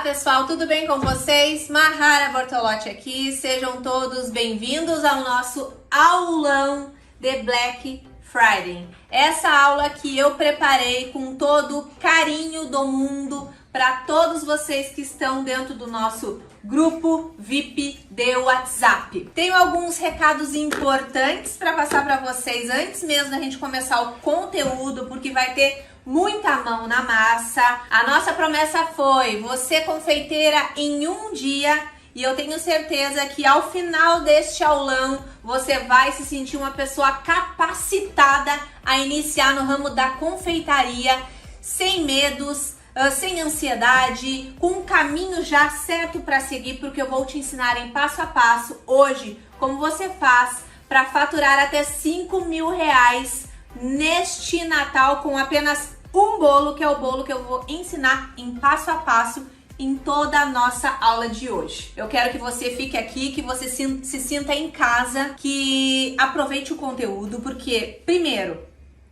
pessoal, tudo bem com vocês? Mahara Bortolotti aqui, sejam todos bem-vindos ao nosso aulão de Black Friday. Essa aula que eu preparei com todo o carinho do mundo para todos vocês que estão dentro do nosso grupo VIP de WhatsApp. Tenho alguns recados importantes para passar para vocês antes mesmo da gente começar o conteúdo, porque vai ter muita mão na massa. A nossa promessa foi você confeiteira em um dia, e eu tenho certeza que ao final deste aulão você vai se sentir uma pessoa capacitada a iniciar no ramo da confeitaria, sem medos, sem ansiedade, com um caminho já certo para seguir, porque eu vou te ensinar em passo a passo hoje como você faz para faturar até 5 mil reais neste Natal com apenas um bolo, que é o bolo que eu vou ensinar em passo a passo em toda a nossa aula de hoje. Eu quero que você fique aqui, que você se sinta em casa, que aproveite o conteúdo, porque, primeiro,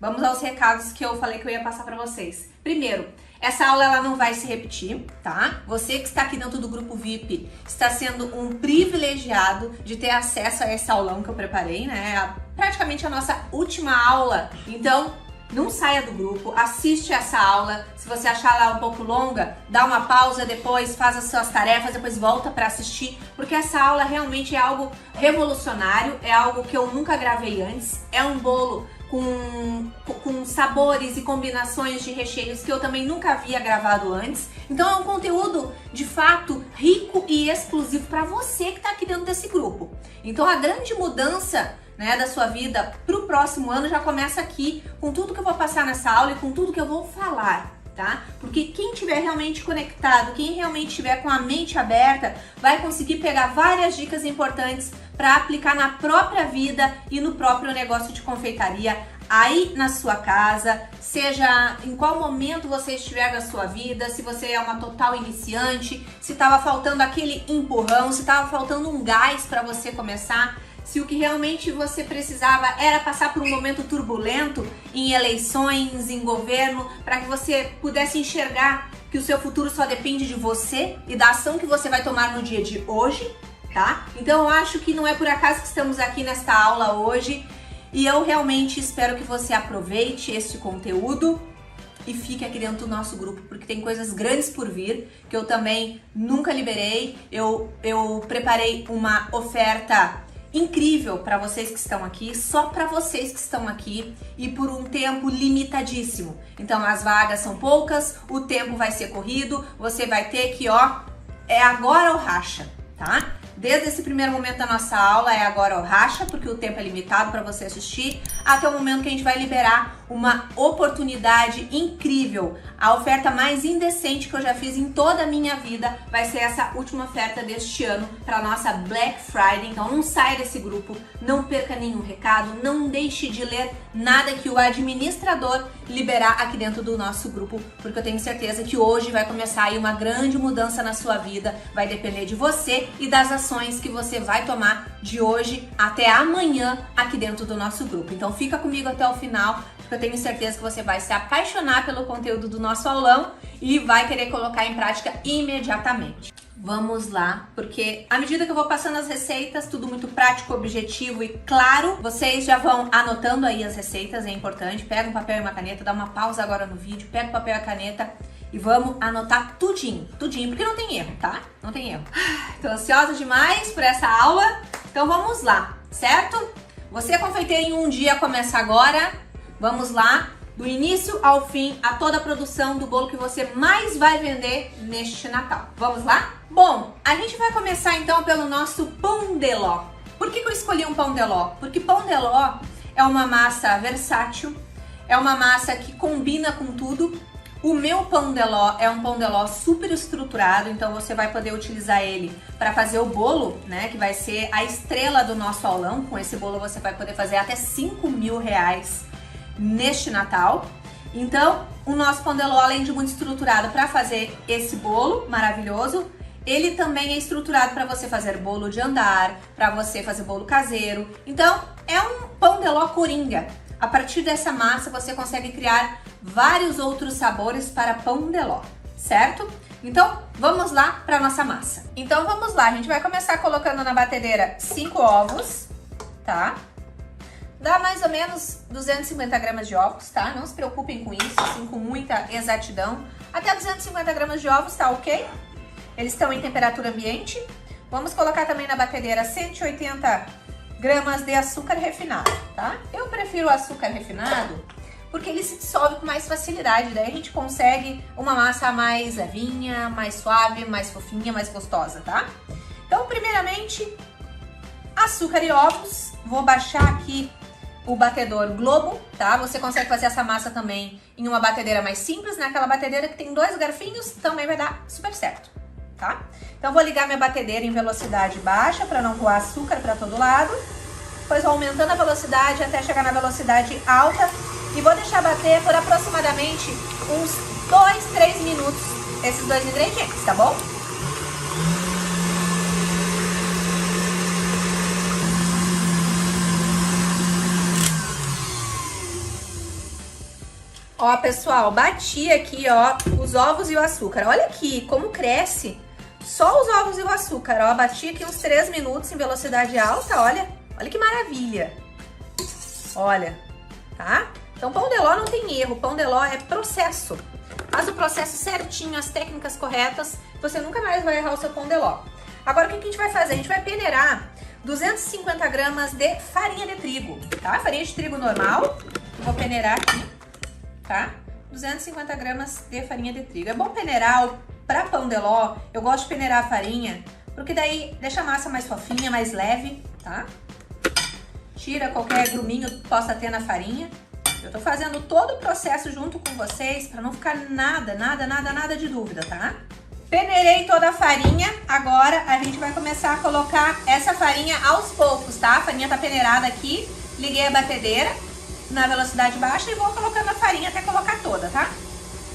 vamos aos recados que eu falei que eu ia passar para vocês. Primeiro, essa aula ela não vai se repetir, tá? Você que está aqui dentro do grupo VIP está sendo um privilegiado de ter acesso a esse aulão que eu preparei, né? Praticamente a nossa última aula. Então, não saia do grupo, assiste essa aula. Se você achar ela um pouco longa, dá uma pausa depois, faz as suas tarefas, depois volta para assistir, porque essa aula realmente é algo revolucionário, é algo que eu nunca gravei antes. É um bolo com sabores e combinações de recheios que eu também nunca havia gravado antes. Então é um conteúdo, de fato, rico e exclusivo para você que está aqui dentro desse grupo. Então a grande mudança, né, da sua vida para o próximo ano já começa aqui, com tudo que eu vou passar nessa aula e com tudo que eu vou falar, tá? Porque quem estiver realmente conectado, quem realmente estiver com a mente aberta, vai conseguir pegar várias dicas importantes para aplicar na própria vida e no próprio negócio de confeitaria, aí na sua casa, seja em qual momento você estiver na sua vida, se você é uma total iniciante, se estava faltando aquele empurrão, se estava faltando um gás para você começar, se o que realmente você precisava era passar por um momento turbulento em eleições, em governo, para que você pudesse enxergar que o seu futuro só depende de você e da ação que você vai tomar no dia de hoje, tá? Então eu acho que não é por acaso que estamos aqui nesta aula hoje, e eu realmente espero que você aproveite este conteúdo e fique aqui dentro do nosso grupo, porque tem coisas grandes por vir, que eu também nunca liberei. Eu preparei uma oferta incrível para vocês que estão aqui, só para vocês que estão aqui e por um tempo limitadíssimo. Então as vagas são poucas, o tempo vai ser corrido, você vai ter que, ó, é agora ou racha, tá? Desde esse primeiro momento da nossa aula é agora ou racha, porque o tempo é limitado para você assistir, até o momento que a gente vai liberar uma oportunidade incrível. A oferta mais indecente que eu já fiz em toda a minha vida vai ser essa última oferta deste ano para nossa Black Friday. Então não saia desse grupo, não perca nenhum recado, não deixe de ler nada que o administrador liberar aqui dentro do nosso grupo, porque eu tenho certeza que hoje vai começar aí uma grande mudança na sua vida. Vai depender de você e das ações que você vai tomar de hoje até amanhã aqui dentro do nosso grupo. Então fica comigo até o final, porque eu tenho certeza que você vai se apaixonar pelo conteúdo do nosso aulão e vai querer colocar em prática imediatamente. Vamos lá, porque à medida que eu vou passando as receitas, tudo muito prático, objetivo e claro, vocês já vão anotando aí as receitas, é importante. Pega um papel e uma caneta, dá uma pausa agora no vídeo, pega o papel e a caneta e vamos anotar tudinho, porque não tem erro, tá? Não tem erro. Tô ansiosa demais por essa aula, então vamos lá, certo? Você confeiteira em um dia começa agora, vamos lá. Do início ao fim, a toda a produção do bolo que você mais vai vender neste Natal. Vamos lá? Bom, a gente vai começar então pelo nosso pão de ló. Por que eu escolhi um pão de ló? Porque pão de ló é uma massa versátil, é uma massa que combina com tudo. O meu pão de ló é um pão de ló super estruturado, então você vai poder utilizar ele para fazer o bolo, né, que vai ser a estrela do nosso aulão. Com esse bolo você vai poder fazer até 5 mil reais neste Natal. Então, o nosso pão de ló, além de muito estruturado para fazer esse bolo maravilhoso, ele também é estruturado para você fazer bolo de andar, para você fazer bolo caseiro. Então, é um pão de ló coringa. A partir dessa massa, você consegue criar vários outros sabores para pão de ló, certo? Então, vamos lá para nossa massa. Então, vamos lá. A gente vai começar colocando na batedeira 5 ovos, tá? Dá mais ou menos 250 gramas de ovos, tá? Não se preocupem com isso, assim, com muita exatidão. Até 250 gramas de ovos, tá ok? Eles estão em temperatura ambiente. Vamos colocar também na batedeira 180 gramas de açúcar refinado, tá? Eu prefiro o açúcar refinado porque ele se dissolve com mais facilidade, daí a gente consegue uma massa mais levinha, mais suave, mais fofinha, mais gostosa, tá? Então, primeiramente, açúcar e ovos. Vou baixar aqui o batedor Globo, tá? Você consegue fazer essa massa também em uma batedeira mais simples, naquela batedeira que tem 2 garfinhos, também vai dar super certo, tá? Então, vou ligar minha batedeira em velocidade baixa para não voar açúcar para todo lado. Depois vou aumentando a velocidade até chegar na velocidade alta e vou deixar bater por aproximadamente uns 2, 3 minutos esses 2 ingredientes, tá bom? Ó, pessoal, bati aqui, ó, os ovos e o açúcar. Olha aqui como cresce só os ovos e o açúcar, ó. Bati aqui uns 3 minutos em velocidade alta, olha. Olha que maravilha. Olha, tá? Então, pão de ló não tem erro, pão de ló é processo. Faz o processo certinho, as técnicas corretas, você nunca mais vai errar o seu pão de ló. Agora, o que a gente vai fazer? A gente vai peneirar 250 gramas de farinha de trigo, tá? Farinha de trigo normal. Eu vou peneirar aqui, tá? 250 gramas de farinha de trigo. É bom peneirar para pão de ló. Eu gosto de peneirar a farinha, porque daí deixa a massa mais fofinha, mais leve, tá? Tira qualquer gruminho que possa ter na farinha. Eu tô fazendo todo o processo junto com vocês para não ficar nada de dúvida, tá? Peneirei toda a farinha, agora a gente vai começar a colocar essa farinha aos poucos, tá? A farinha tá peneirada aqui, liguei a batedeira na velocidade baixa e vou colocando a farinha até colocar toda, tá?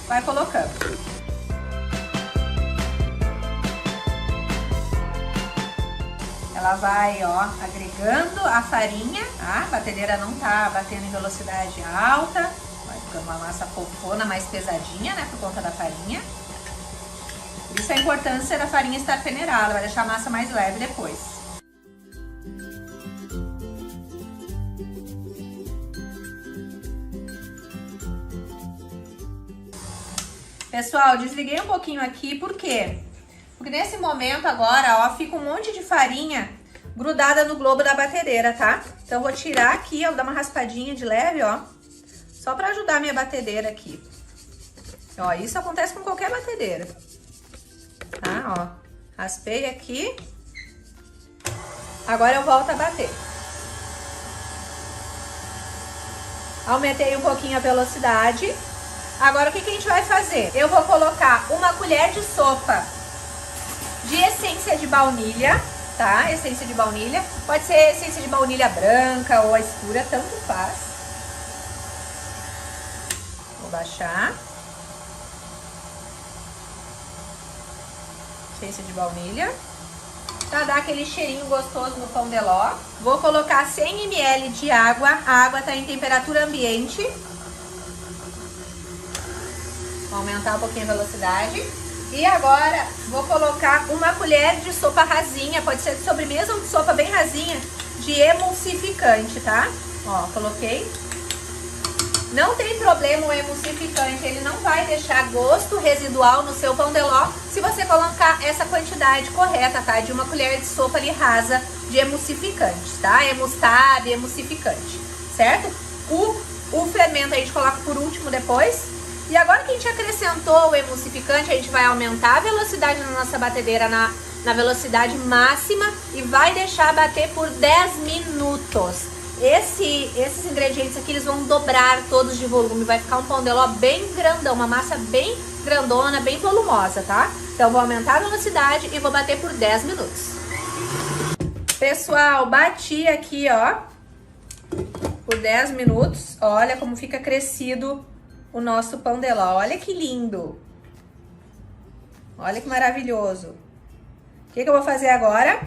Vai colocando. Ela vai, ó, agregando a farinha, tá? A batedeira não tá batendo em velocidade alta. Vai ficando uma massa fofona, mais pesadinha, né? Por conta da farinha. Por isso a importância da farinha estar peneirada. Vai deixar a massa mais leve depois. Pessoal, desliguei um pouquinho aqui, por quê? Porque nesse momento agora, ó, fica um monte de farinha grudada no globo da batedeira, tá? Então eu vou tirar aqui, ó, dar uma raspadinha de leve, ó, só pra ajudar a minha batedeira aqui. Ó, isso acontece com qualquer batedeira, tá? Ó, raspei aqui. Agora eu volto a bater. Aumentei um pouquinho a velocidade. Agora o que a gente vai fazer? Eu vou colocar uma colher de sopa de essência de baunilha, tá? Essência de baunilha. Pode ser essência de baunilha branca ou a escura, tanto faz. Vou baixar. Essência de baunilha. Pra dar aquele cheirinho gostoso no pão de ló. Vou colocar 100 ml de água. A água tá em temperatura ambiente. Vou aumentar um pouquinho a velocidade. E agora vou colocar uma colher de sopa rasinha, pode ser de sobremesa ou de sopa bem rasinha, de emulsificante, tá? Ó, coloquei. Não tem problema o emulsificante, ele não vai deixar gosto residual no seu pão de ló se você colocar essa quantidade correta, tá? De uma colher de sopa ali rasa de emulsificante, tá? Emustado e emulsificante, certo? O fermento a gente coloca por último depois. E agora que a gente acrescentou o emulsificante, a gente vai aumentar a velocidade na nossa batedeira na velocidade máxima e vai deixar bater por 10 minutos. Esses ingredientes aqui, eles vão dobrar todos de volume, vai ficar um pão de ló bem grandão, uma massa bem grandona, bem volumosa, tá? Então, vou aumentar a velocidade e vou bater por 10 minutos. Pessoal, bati aqui, ó, por 10 minutos. Olha como fica crescido o nosso pão de ló. Olha que lindo. Olha que maravilhoso. O que eu vou fazer agora?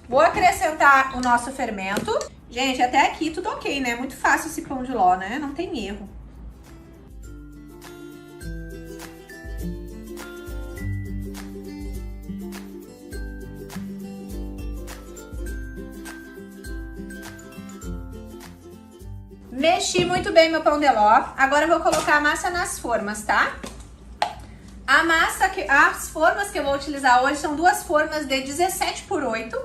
Vou acrescentar o nosso fermento. Gente, até aqui tudo ok, né? Muito fácil esse pão de ló, né? Não tem erro. Mexi muito bem meu pão de ló. Agora eu vou colocar a massa nas formas, tá? As formas que eu vou utilizar hoje são duas formas de 17x8.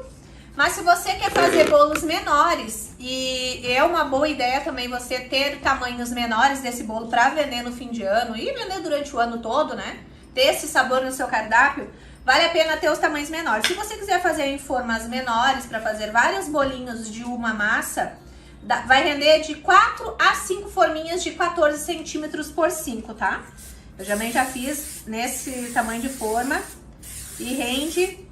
Mas se você quer fazer bolos menores, e é uma boa ideia também você ter tamanhos menores desse bolo para vender no fim de ano e vender durante o ano todo, né? Ter esse sabor no seu cardápio, vale a pena ter os tamanhos menores. Se você quiser fazer em formas menores para fazer vários bolinhos de uma massa, vai render de 4 a 5 forminhas de 14 centímetros por 5, tá? Eu também já fiz nesse tamanho de forma e rende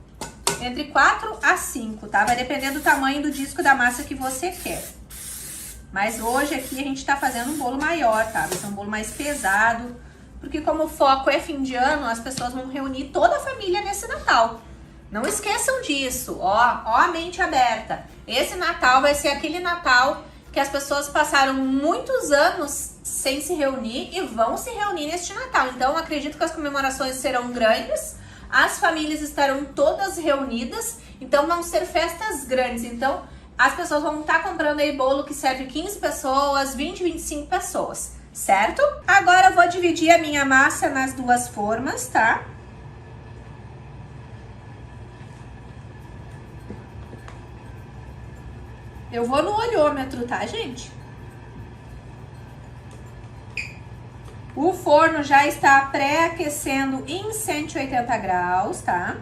entre 4 a 5, tá? Vai depender do tamanho do disco da massa que você quer. Mas hoje aqui a gente tá fazendo um bolo maior, tá? Vai ser um bolo mais pesado, porque como o foco é fim de ano, as pessoas vão reunir toda a família nesse Natal. Não esqueçam disso, ó a mente aberta. Esse Natal vai ser aquele Natal que as pessoas passaram muitos anos sem se reunir e vão se reunir neste Natal. Então, acredito que as comemorações serão grandes, as famílias estarão todas reunidas, então vão ser festas grandes. Então, as pessoas vão estar comprando aí bolo que serve 15 pessoas, 20, 25 pessoas, certo? Agora eu vou dividir a minha massa nas duas formas, tá? Eu vou no olhômetro, tá, gente? O forno já está pré-aquecendo em 180 graus, tá?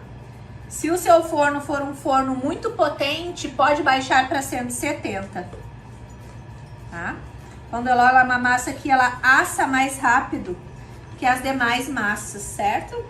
Se o seu forno for um forno muito potente, pode baixar para 170, tá? Quando ela é uma massa que ela assa mais rápido que as demais massas, certo?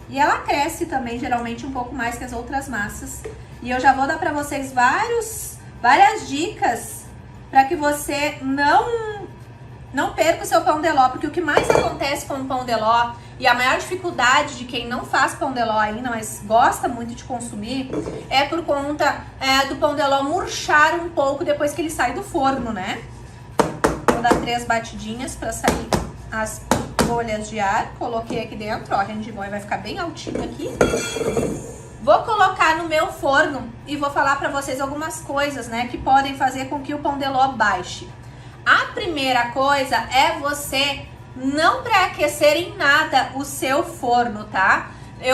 E ela cresce também, geralmente, um pouco mais que as outras massas. E eu já vou dar para vocês várias dicas para que você não perca o seu pão de ló, porque o que mais acontece com o pão de ló e a maior dificuldade de quem não faz pão de ló ainda, mas gosta muito de consumir, é por conta do pão de ló murchar um pouco depois que ele sai do forno, né? Vou dar 3 batidinhas para sair as bolhas de ar. Coloquei aqui dentro, ó, a rendimão vai ficar bem altinho aqui. Vou colocar no meu forno e vou falar para vocês algumas coisas, né, que podem fazer com que o pão de ló baixe. A primeira coisa é você não pré-aquecer em nada o seu forno, tá?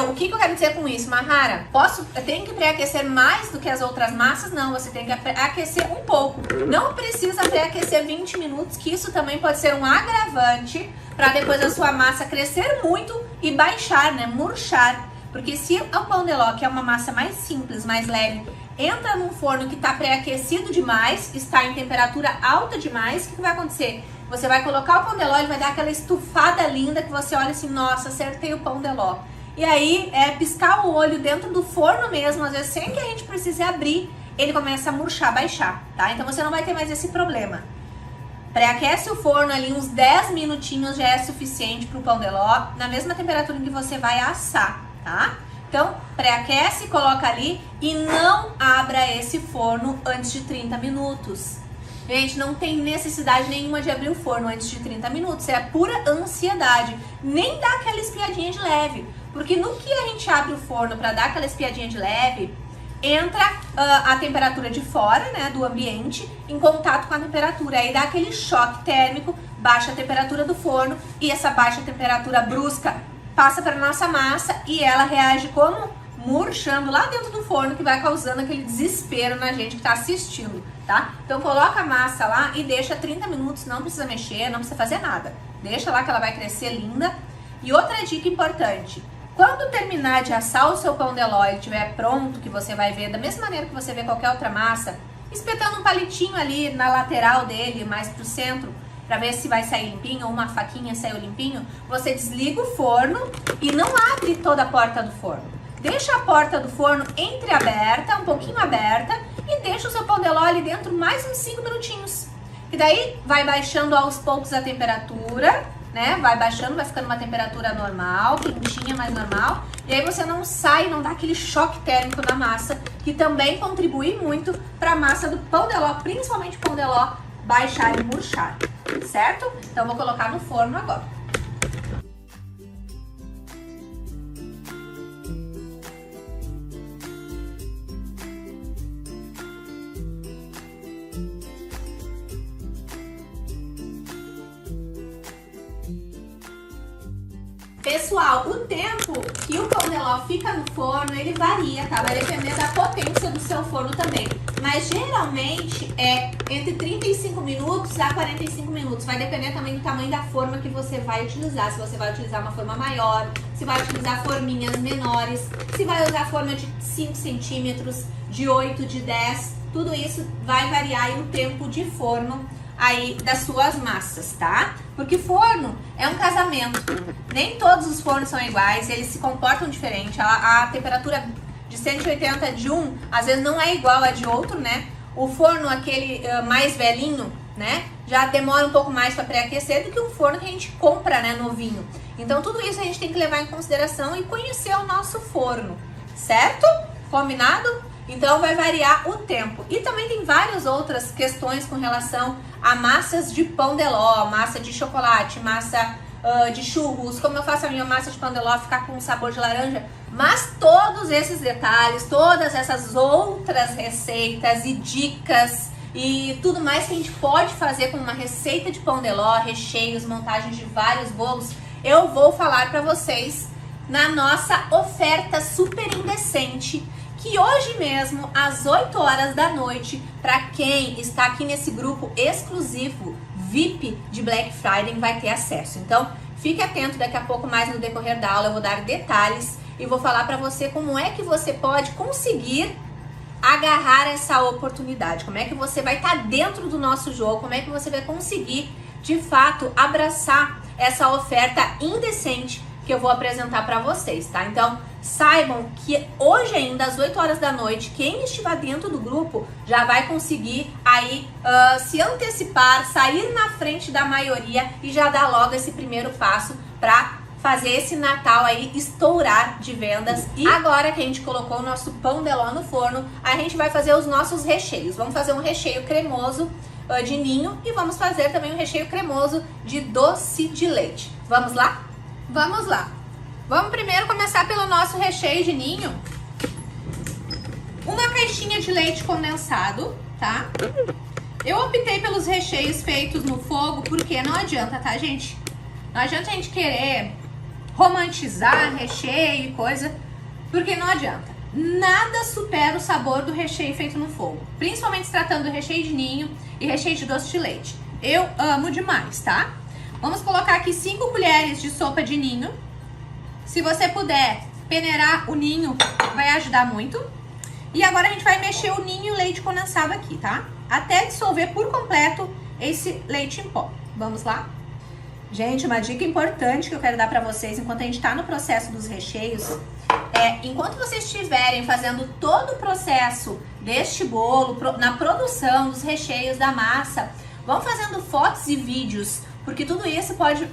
O que eu quero dizer com isso, Mahara? Eu tenho que pré-aquecer mais do que as outras massas? Não, você tem que aquecer um pouco. Não precisa pré-aquecer 20 minutos, que isso também pode ser um agravante para depois a sua massa crescer muito e baixar, né? Murchar. Porque se o pão de ló, que é uma massa mais simples, mais leve, entra num forno que está pré-aquecido demais, está em temperatura alta demais, o que vai acontecer? Você vai colocar o pão de ló, ele vai dar aquela estufada linda que você olha assim, nossa, acertei o pão de ló. E aí, piscar o olho dentro do forno mesmo, às vezes sem que a gente precise abrir, ele começa a murchar, baixar, tá? Então você não vai ter mais esse problema. Pré-aquece o forno ali, uns 10 minutinhos já é suficiente para o pão de ló, na mesma temperatura em que você vai assar, tá? Então, pré-aquece, coloca ali e não abra esse forno antes de 30 minutos. Gente, não tem necessidade nenhuma de abrir o forno antes de 30 minutos, é pura ansiedade. Nem dá aquela espiadinha de leve, porque no que a gente abre o forno para dar aquela espiadinha de leve, entra a temperatura de fora, né, do ambiente, em contato com a temperatura. Aí dá aquele choque térmico, baixa a temperatura do forno e essa baixa temperatura brusca passa para nossa massa e ela reage como? Murchando lá dentro do forno, que vai causando aquele desespero na gente que está assistindo, tá? Então coloca a massa lá e deixa 30 minutos, não precisa mexer, não precisa fazer nada. Deixa lá que ela vai crescer linda. E outra dica importante, quando terminar de assar o seu pão de ló e estiver pronto, que você vai ver da mesma maneira que você vê qualquer outra massa, espetando um palitinho ali na lateral dele, mais pro centro, para ver se vai sair limpinho, ou uma faquinha saiu limpinho, você desliga o forno e não abre toda a porta do forno. Deixa a porta do forno entreaberta, um pouquinho aberta, e deixa o seu pão de ló ali dentro mais uns 5 minutinhos. E daí vai baixando aos poucos a temperatura, né? Vai baixando, vai ficando uma temperatura normal, quentinha, mais normal. E aí você não sai, não dá aquele choque térmico na massa, que também contribui muito para a massa do pão de ló, principalmente o pão de ló, baixar e murchar, certo? Então vou colocar no forno agora. Pessoal, o tempo que o pão de ló fica no forno, ele varia, tá? Vai depender da potência do seu forno também. Mas geralmente é entre 35 minutos a 45 minutos. Vai depender também do tamanho da forma que você vai utilizar. Se você vai utilizar uma forma maior, se vai utilizar forminhas menores, se vai usar forma de 5 centímetros, de 8, de 10. Tudo isso vai variar aí o tempo de forno aí das suas massas, tá? Porque forno é um casamento. Nem todos os fornos são iguais, eles se comportam diferente. A temperatura de 180 de um, às vezes não é igual a de outro, né? O forno, aquele mais velhinho, né? Já demora um pouco mais para pré-aquecer do que um forno que a gente compra, né, novinho. Então tudo isso a gente tem que levar em consideração e conhecer o nosso forno, certo? Combinado? Então vai variar o tempo. E também tem várias outras questões com relação a massas de pão de ló, massa de chocolate, massa de churros, como eu faço a minha massa de pão de ló ficar com sabor de laranja. Mas todos esses detalhes, todas essas outras receitas e dicas e tudo mais que a gente pode fazer com uma receita de pão de ló, recheios, montagens de vários bolos, eu vou falar para vocês na nossa oferta super indecente, que hoje mesmo, às 8 horas da noite, para quem está aqui nesse grupo exclusivo VIP de Black Friday, vai ter acesso. Então, fique atento, daqui a pouco mais no decorrer da aula eu vou dar detalhes e vou falar para você como é que você pode conseguir agarrar essa oportunidade, como é que você vai estar dentro do nosso jogo, como é que você vai conseguir, de fato, abraçar essa oferta indecente que eu vou apresentar para vocês, tá? Então, saibam que hoje ainda, às 8 horas da noite, quem estiver dentro do grupo já vai conseguir aí se antecipar, sair na frente da maioria e já dar logo esse primeiro passo para fazer esse Natal aí estourar de vendas. E agora que a gente colocou o nosso pão de ló no forno, a gente vai fazer os nossos recheios. Vamos fazer um recheio cremoso de ninho e vamos fazer também um recheio cremoso de doce de leite. Vamos lá? Vamos lá. Vamos primeiro começar pelo nosso recheio de ninho. Uma caixinha de leite condensado, tá? Eu optei pelos recheios feitos no fogo porque não adianta, tá, gente? Não adianta a gente querer romantizar recheio e coisa, porque não adianta. Nada supera o sabor do recheio feito no fogo. Principalmente se tratando do recheio de ninho e recheio de doce de leite. Eu amo demais, tá? Vamos colocar aqui 5 colheres de sopa de ninho. Se você puder peneirar o ninho, vai ajudar muito. E agora a gente vai mexer o ninho e o leite condensado aqui, tá? Até dissolver por completo esse leite em pó. Vamos lá? Gente, uma dica importante que eu quero dar pra vocês enquanto a gente tá no processo dos recheios é, enquanto vocês estiverem fazendo todo o processo deste bolo, na produção dos recheios da massa, vão fazendo fotos e vídeos, porque tudo isso pode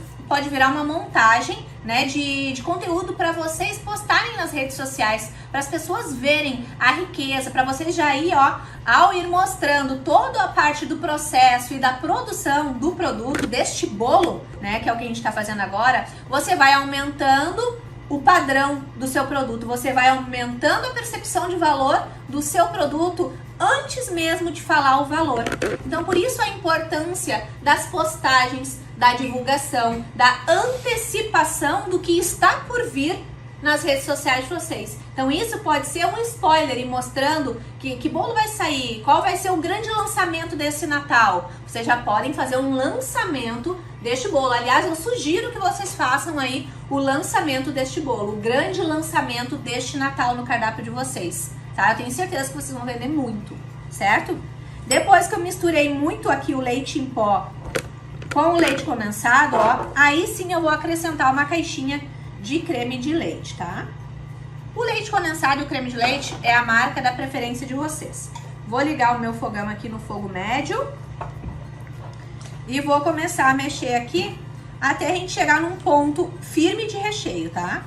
virar uma montagem, né, de conteúdo para vocês postarem nas redes sociais, para as pessoas verem a riqueza, para vocês já ir, ó, ao ir mostrando toda a parte do processo e da produção do produto, deste bolo, né, que é o que a gente está fazendo agora, você vai aumentando o padrão do seu produto, você vai aumentando a percepção de valor do seu produto antes mesmo de falar o valor. Então, por isso a importância das postagens, da divulgação, da antecipação do que está por vir nas redes sociais de vocês. Então isso pode ser um spoiler e mostrando que bolo vai sair, qual vai ser o grande lançamento desse Natal. Vocês já podem fazer um lançamento deste bolo. Aliás, eu sugiro que vocês façam aí o lançamento deste bolo, o grande lançamento deste Natal no cardápio de vocês, tá? Eu tenho certeza que vocês vão vender muito, certo? Depois que eu misturei muito aqui o leite em pó com o leite condensado, ó, aí sim eu vou acrescentar uma caixinha de creme de leite, tá? O leite condensado e o creme de leite é a marca da preferência de vocês. Vou ligar o meu fogão aqui no fogo médio e vou começar a mexer aqui até a gente chegar num ponto firme de recheio, tá?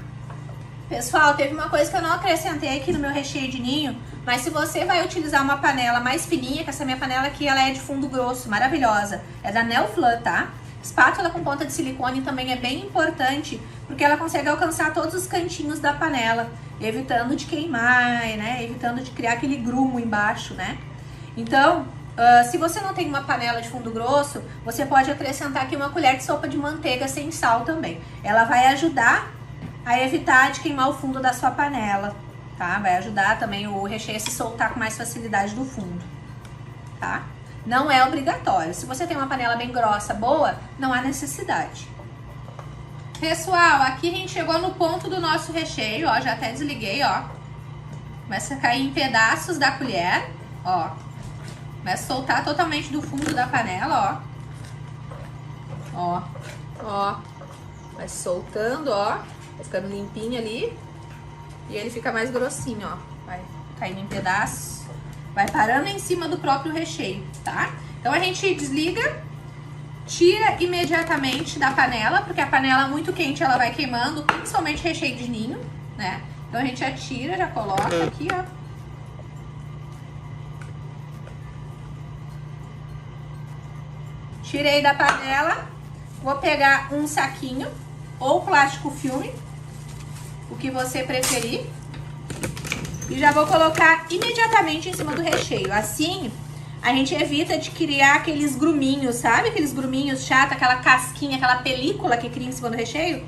Pessoal, teve uma coisa que eu não acrescentei aqui no meu recheio de ninho, mas se você vai utilizar uma panela mais fininha, que essa minha panela aqui ela é de fundo grosso, maravilhosa, é da Neoflan, tá? Espátula com ponta de silicone também é bem importante, porque ela consegue alcançar todos os cantinhos da panela, evitando de queimar, né? Evitando de criar aquele grumo embaixo, né? Então, se você não tem uma panela de fundo grosso, você pode acrescentar aqui uma colher de sopa de manteiga sem sal também. Ela vai ajudar a evitar de queimar o fundo da sua panela, tá? Vai ajudar também o recheio a se soltar com mais facilidade do fundo, tá? Não é obrigatório. Se você tem uma panela bem grossa, boa, não há necessidade. Pessoal, aqui a gente chegou no ponto do nosso recheio, ó, já até desliguei, ó. Começa a cair em pedaços da colher, ó. Começa a soltar totalmente do fundo da panela, ó. Ó, ó. Vai soltando, ó. Vai ficando limpinho ali. E ele fica mais grossinho, ó. Vai caindo em pedaços. Vai parando em cima do próprio recheio, tá? Então a gente desliga, tira imediatamente da panela, porque a panela muito quente ela vai queimando, principalmente recheio de ninho, né? Então a gente já tira, já coloca aqui, ó. Tirei da panela, vou pegar um saquinho ou plástico filme, o que você preferir. E já vou colocar imediatamente em cima do recheio. Assim, a gente evita de criar aqueles gruminhos, sabe? Aqueles gruminhos chatos, aquela casquinha, aquela película que cria em cima do recheio.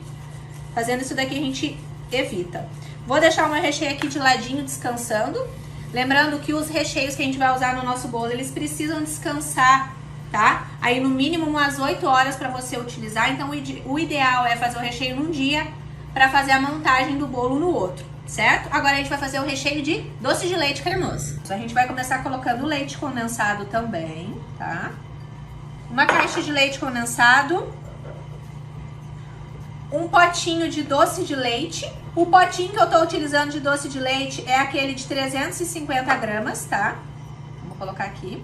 Fazendo isso daqui a gente evita. Vou deixar o meu recheio aqui de ladinho descansando. Lembrando que os recheios que a gente vai usar no nosso bolo, eles precisam descansar, tá? Aí no mínimo umas 8 horas para você utilizar. Então o ideal é fazer o recheio num dia para fazer a montagem do bolo no outro, certo? Agora a gente vai fazer o recheio de doce de leite cremoso. Então a gente vai começar colocando leite condensado também, tá? Uma caixa de leite condensado. Um potinho de doce de leite. O potinho que eu tô utilizando de doce de leite é aquele de 350 gramas, tá? Vou colocar aqui.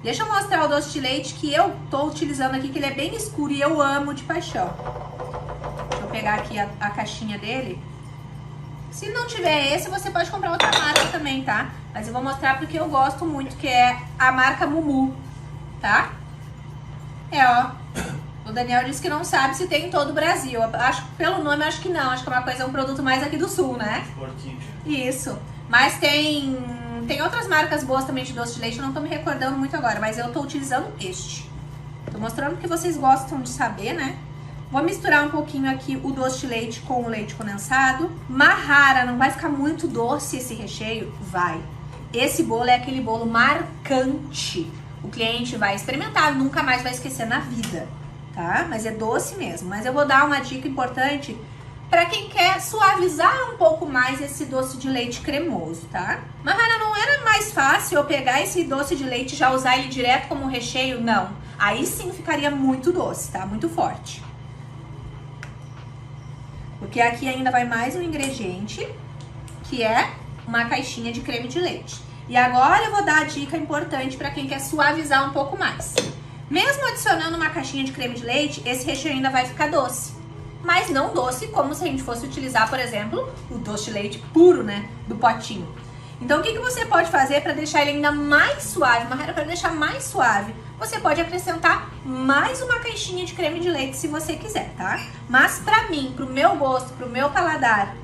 Deixa eu mostrar o doce de leite que eu tô utilizando aqui, que ele é bem escuro e eu amo de paixão. Deixa eu pegar aqui a caixinha dele. Se não tiver esse, você pode comprar outra marca também, tá? Mas eu vou mostrar porque eu gosto muito, que é a marca Mumu, tá? É, ó. O Daniel disse que não sabe se tem em todo o Brasil. Eu acho que pelo nome, eu acho que não. Acho que é uma coisa, um produto mais aqui do sul, né? Isso. Mas tem outras marcas boas também de doce de leite, eu não tô me recordando muito agora, mas eu tô utilizando este. Tô mostrando que vocês gostam de saber, né? Vou misturar um pouquinho aqui o doce de leite com o leite condensado. Mahara, não vai ficar muito doce esse recheio? Vai. Esse bolo é aquele bolo marcante. O cliente vai experimentar, nunca mais vai esquecer na vida, tá? Mas é doce mesmo. Mas eu vou dar uma dica importante para quem quer suavizar um pouco mais esse doce de leite cremoso, tá? Mahara, não era mais fácil eu pegar esse doce de leite e já usar ele direto como recheio? Não. Aí sim ficaria muito doce, tá? Muito forte. Porque aqui ainda vai mais um ingrediente, que é uma caixinha de creme de leite. E agora eu vou dar a dica importante para quem quer suavizar um pouco mais. Mesmo adicionando uma caixinha de creme de leite, esse recheio ainda vai ficar doce. Mas não doce como se a gente fosse utilizar, por exemplo, o doce de leite puro, né, do potinho. Então o que você pode fazer para deixar ele ainda mais suave, para deixar mais suave? Você pode acrescentar mais uma caixinha de creme de leite se você quiser, tá? Mas pra mim, pro meu gosto, pro meu paladar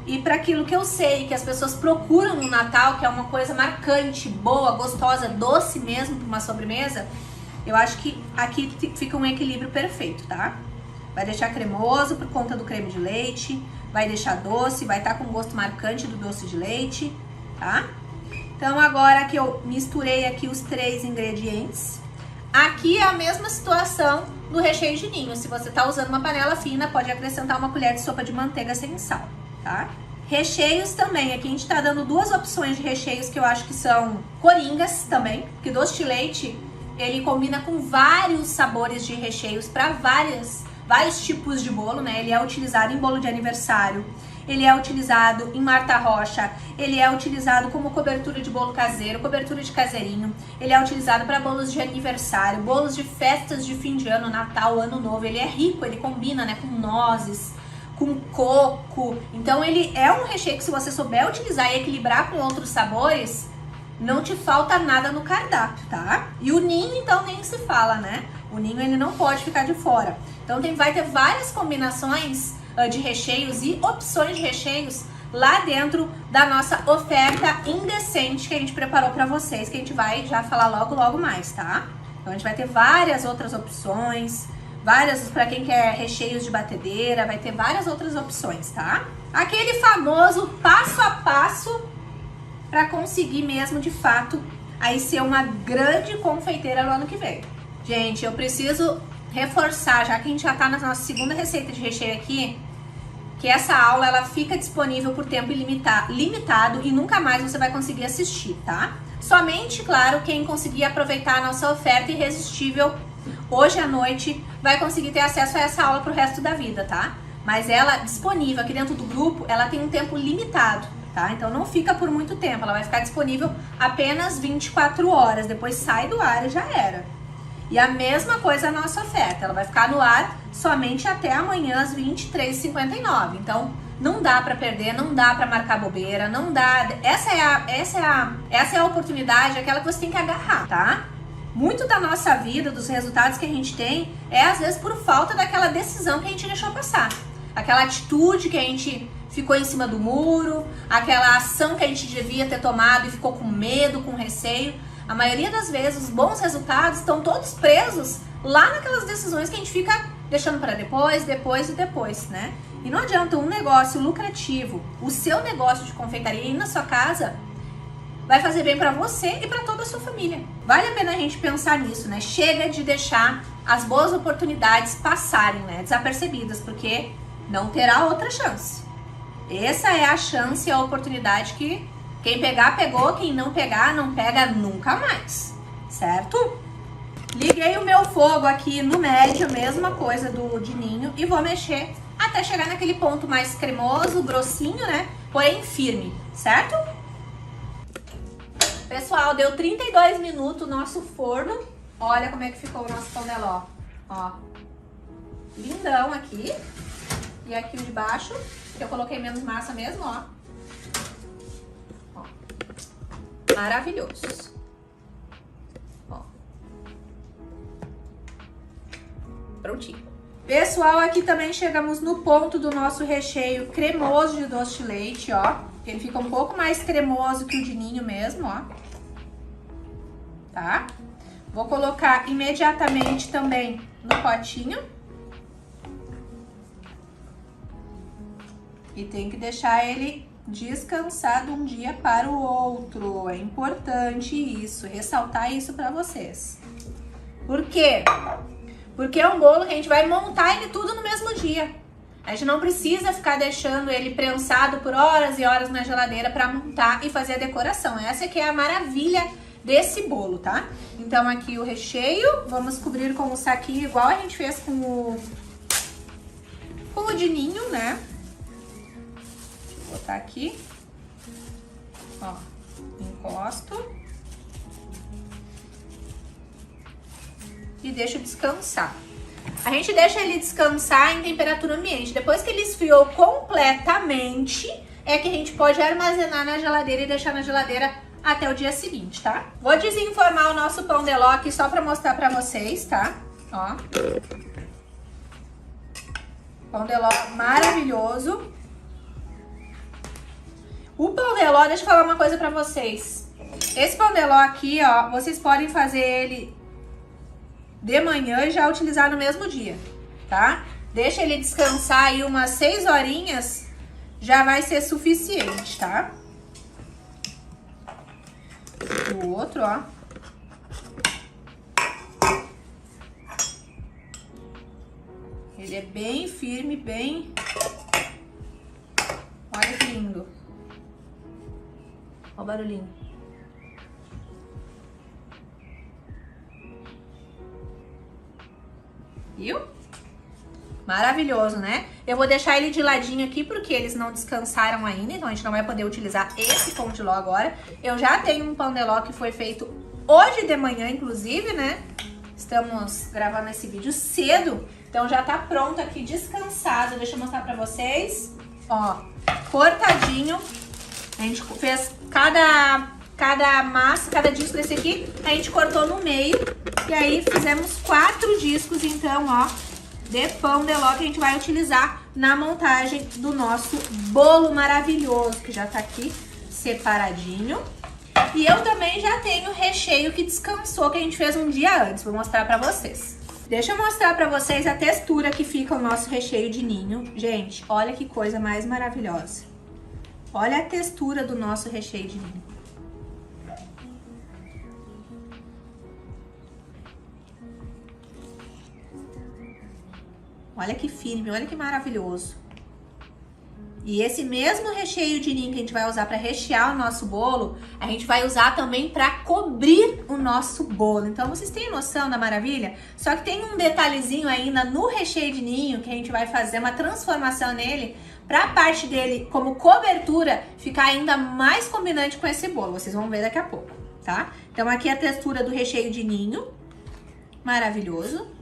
e para aquilo que eu sei que as pessoas procuram no Natal, que é uma coisa marcante, boa, gostosa, doce mesmo para uma sobremesa, eu acho que aqui fica um equilíbrio perfeito, tá? Vai deixar cremoso por conta do creme de leite, vai deixar doce, vai estar com gosto marcante do doce de leite, tá? Então agora que eu misturei aqui os 3 ingredientes, aqui é a mesma situação do recheio de ninho. Se você tá usando uma panela fina, pode acrescentar uma colher de sopa de manteiga sem sal, tá? Recheios também, aqui a gente tá dando 2 opções de recheios que eu acho que são coringas também, porque doce de leite, ele combina com vários sabores de recheios para vários tipos de bolo, né? Ele é utilizado em bolo de aniversário, ele é utilizado em Marta Rocha, ele é utilizado como cobertura de bolo caseiro, cobertura de caseirinho, ele é utilizado para bolos de aniversário, bolos de festas de fim de ano, Natal, Ano Novo. Ele é rico, ele combina, né, com nozes, com coco. Então ele é um recheio que, se você souber utilizar e equilibrar com outros sabores, não te falta nada no cardápio, tá? E o ninho, então, nem se fala, né? O ninho, ele não pode ficar de fora. Então vai ter várias combinações de recheios e opções de recheios lá dentro da nossa oferta indecente que a gente preparou para vocês, que a gente vai já falar logo mais, tá? Então a gente vai ter várias outras opções, várias, para quem quer recheios de batedeira, vai ter várias outras opções, tá? Aquele famoso passo a passo para conseguir mesmo, de fato, aí ser uma grande confeiteira no ano que vem. Gente, eu preciso reforçar, já que a gente já tá na nossa segunda receita de recheio aqui, que essa aula ela fica disponível por tempo limitado e nunca mais você vai conseguir assistir, tá? Somente, claro, quem conseguir aproveitar a nossa oferta irresistível hoje à noite vai conseguir ter acesso a essa aula pro resto da vida, tá? Mas ela disponível aqui dentro do grupo, ela tem um tempo limitado, tá? Então não fica por muito tempo, ela vai ficar disponível apenas 24 horas, depois sai do ar e já era. E a mesma coisa a nossa oferta, ela vai ficar no ar somente até amanhã às 23h59. Então não dá pra perder, não dá pra marcar bobeira, não dá. Essa é a oportunidade, aquela que você tem que agarrar, tá? Muito da nossa vida, dos resultados que a gente tem, é às vezes por falta daquela decisão que a gente deixou passar. Aquela atitude que a gente ficou em cima do muro, aquela ação que a gente devia ter tomado e ficou com medo, com receio. A maioria das vezes, os bons resultados estão todos presos lá naquelas decisões que a gente fica deixando para depois, né? E não adianta um negócio lucrativo, o seu negócio de confeitaria aí na sua casa, vai fazer bem para você e para toda a sua família. Vale a pena a gente pensar nisso, né? Chega de deixar as boas oportunidades passarem, né? Desapercebidas, porque não terá outra chance. Essa é a chance e a oportunidade que quem pegar, pegou. Quem não pegar, não pega nunca mais, certo? Liguei o meu fogo aqui no médio, mesma coisa do de ninho, e vou mexer até chegar naquele ponto mais cremoso, grossinho, né? Porém firme, certo? Pessoal, deu 32 minutos o nosso forno. Olha como é que ficou o nosso pão de ló. Ó, lindão aqui. E aqui o de baixo, que eu coloquei menos massa mesmo, ó. Ó. Maravilhoso. Ó. Prontinho. Pessoal, aqui também chegamos no ponto do nosso recheio cremoso de doce de leite, ó. Ele fica um pouco mais cremoso que o de ninho mesmo, ó. Tá? Vou colocar imediatamente também no potinho. E tem que deixar ele descansar de um dia para o outro. É importante isso, ressaltar isso pra vocês. Por quê? Porque é um bolo que a gente vai montar ele tudo no mesmo dia. A gente não precisa ficar deixando ele prensado por horas e horas na geladeira para montar e fazer a decoração. Essa que é a maravilha desse bolo, tá? Então aqui o recheio, vamos cobrir com o saquinho igual a gente fez com o de ninho, né? Deixa eu botar aqui. Ó, encosto. E deixo descansar. A gente deixa ele descansar em temperatura ambiente. Depois que ele esfriou completamente, é que a gente pode armazenar na geladeira e deixar na geladeira até o dia seguinte, tá? Vou desenformar o nosso pão de ló aqui só pra mostrar pra vocês, tá? Ó. Pão de ló maravilhoso. O pão de ló, deixa eu falar uma coisa pra vocês. Esse pão de ló aqui, ó, vocês podem fazer ele de manhã e já utilizar no mesmo dia, tá? Deixa ele descansar aí umas 6 horinhas, já vai ser suficiente, tá? O outro, ó. Ele é bem firme, bem... Olha que lindo. Olha o barulhinho. Viu? Maravilhoso, né? Eu vou deixar ele de ladinho aqui porque eles não descansaram ainda, então a gente não vai poder utilizar esse pão de ló agora. Eu já tenho um pão de ló que foi feito hoje de manhã, inclusive, né? Estamos gravando esse vídeo cedo, então já tá pronto aqui, descansado. Deixa eu mostrar pra vocês. Ó, cortadinho. A gente fez cada massa, cada disco desse aqui, a gente cortou no meio. E aí fizemos 4 discos, então, ó, de pão de ló que a gente vai utilizar na montagem do nosso bolo maravilhoso, que já tá aqui separadinho. E eu também já tenho o recheio que descansou, que a gente fez um dia antes. Vou mostrar pra vocês. Deixa eu mostrar pra vocês a textura que fica o nosso recheio de ninho. Gente, olha que coisa mais maravilhosa. Olha a textura do nosso recheio de ninho. Olha que firme, olha que maravilhoso. E esse mesmo recheio de ninho que a gente vai usar para rechear o nosso bolo, a gente vai usar também para cobrir o nosso bolo. Então vocês têm noção da maravilha? Só que tem um detalhezinho ainda no recheio de ninho que a gente vai fazer uma transformação nele para a parte dele como cobertura ficar ainda mais combinante com esse bolo. Vocês vão ver daqui a pouco, tá? Então aqui é a textura do recheio de ninho, maravilhoso.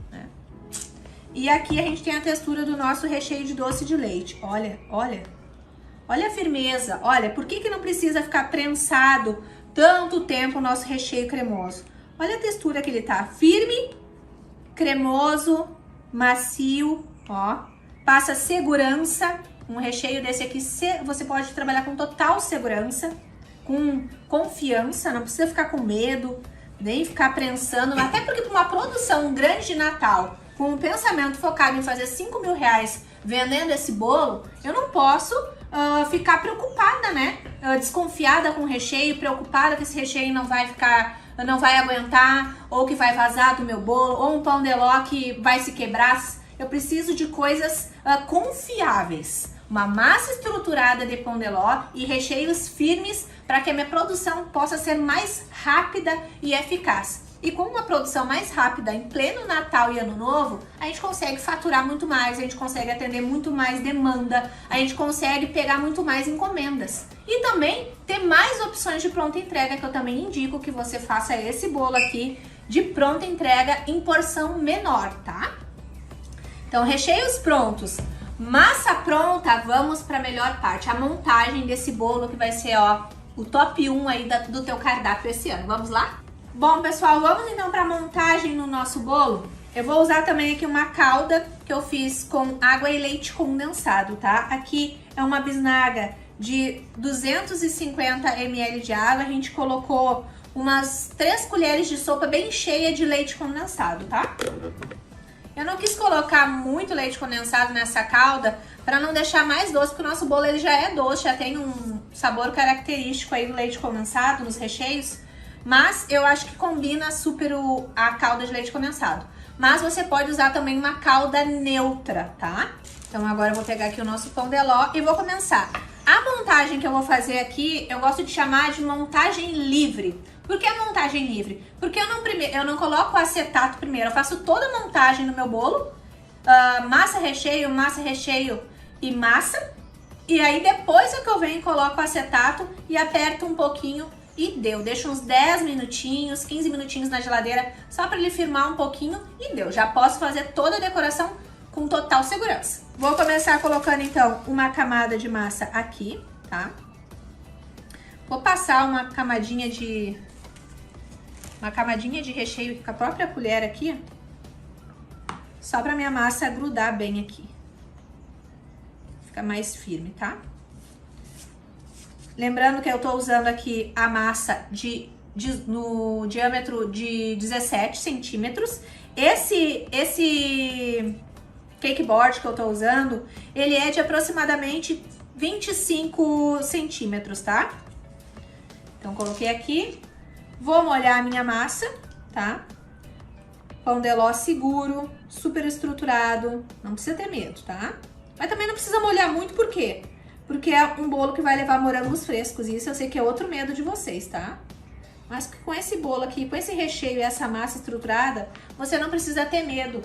E aqui a gente tem a textura do nosso recheio de doce de leite. Olha, olha. Olha a firmeza. Olha, por que não precisa ficar prensado tanto tempo o nosso recheio cremoso? Olha a textura que ele tá. Firme, cremoso, macio, ó. Passa segurança. Um recheio desse aqui você pode trabalhar com total segurança, com confiança. Não precisa ficar com medo, nem ficar prensando. Até porque para uma produção grande de Natal, com um pensamento focado em fazer 5 mil reais vendendo esse bolo, eu não posso ficar preocupada, né? Desconfiada com o recheio, preocupada que esse recheio não vai aguentar, ou que vai vazar do meu bolo, ou um pão de ló que vai se quebrar. Eu preciso de coisas confiáveis. Uma massa estruturada de pão de ló e recheios firmes para que a minha produção possa ser mais rápida e eficaz. E com uma produção mais rápida em pleno Natal e Ano Novo, a gente consegue faturar muito mais, a gente consegue atender muito mais demanda, a gente consegue pegar muito mais encomendas. E também ter mais opções de pronta entrega, que eu também indico que você faça esse bolo aqui de pronta entrega em porção menor, tá? Então, recheios prontos, massa pronta, vamos para a melhor parte, a montagem desse bolo que vai ser, ó, o top 1 aí do teu cardápio esse ano. Vamos lá? Bom, pessoal, vamos então para a montagem no nosso bolo. Eu vou usar também aqui uma calda que eu fiz com água e leite condensado, tá? Aqui é uma bisnaga de 250 ml de água. A gente colocou umas 3 colheres de sopa bem cheia de leite condensado, tá? Eu não quis colocar muito leite condensado nessa calda para não deixar mais doce, porque o nosso bolo ele já é doce, já tem um sabor característico aí do leite condensado nos recheios. Mas eu acho que combina super a calda de leite condensado. Mas você pode usar também uma calda neutra, tá? Então agora eu vou pegar aqui o nosso pão de ló e vou começar. A montagem que eu vou fazer aqui, eu gosto de chamar de montagem livre. Por que montagem livre? Porque eu não coloco o acetato primeiro. Eu faço toda a montagem no meu bolo. Massa, recheio e massa. E aí depois é que eu venho e coloco o acetato e aperto um pouquinho. E deu, deixo uns 10 minutinhos, 15 minutinhos na geladeira, só para ele firmar um pouquinho e deu. Já posso fazer toda a decoração com total segurança. Vou começar colocando então uma camada de massa aqui, tá? Vou passar uma camadinha de recheio com a própria colher aqui, só para minha massa grudar bem aqui. Fica mais firme, tá? Lembrando que eu tô usando aqui a massa no diâmetro de 17 centímetros. Esse cake board que eu tô usando, ele é de aproximadamente 25 centímetros, tá? Então, coloquei aqui. Vou molhar a minha massa, tá? Pão de ló seguro, super estruturado. Não precisa ter medo, tá? Mas também não precisa molhar muito, por quê? Porque é um bolo que vai levar morangos frescos. E isso eu sei que é outro medo de vocês, tá? Mas com esse bolo aqui, com esse recheio e essa massa estruturada, você não precisa ter medo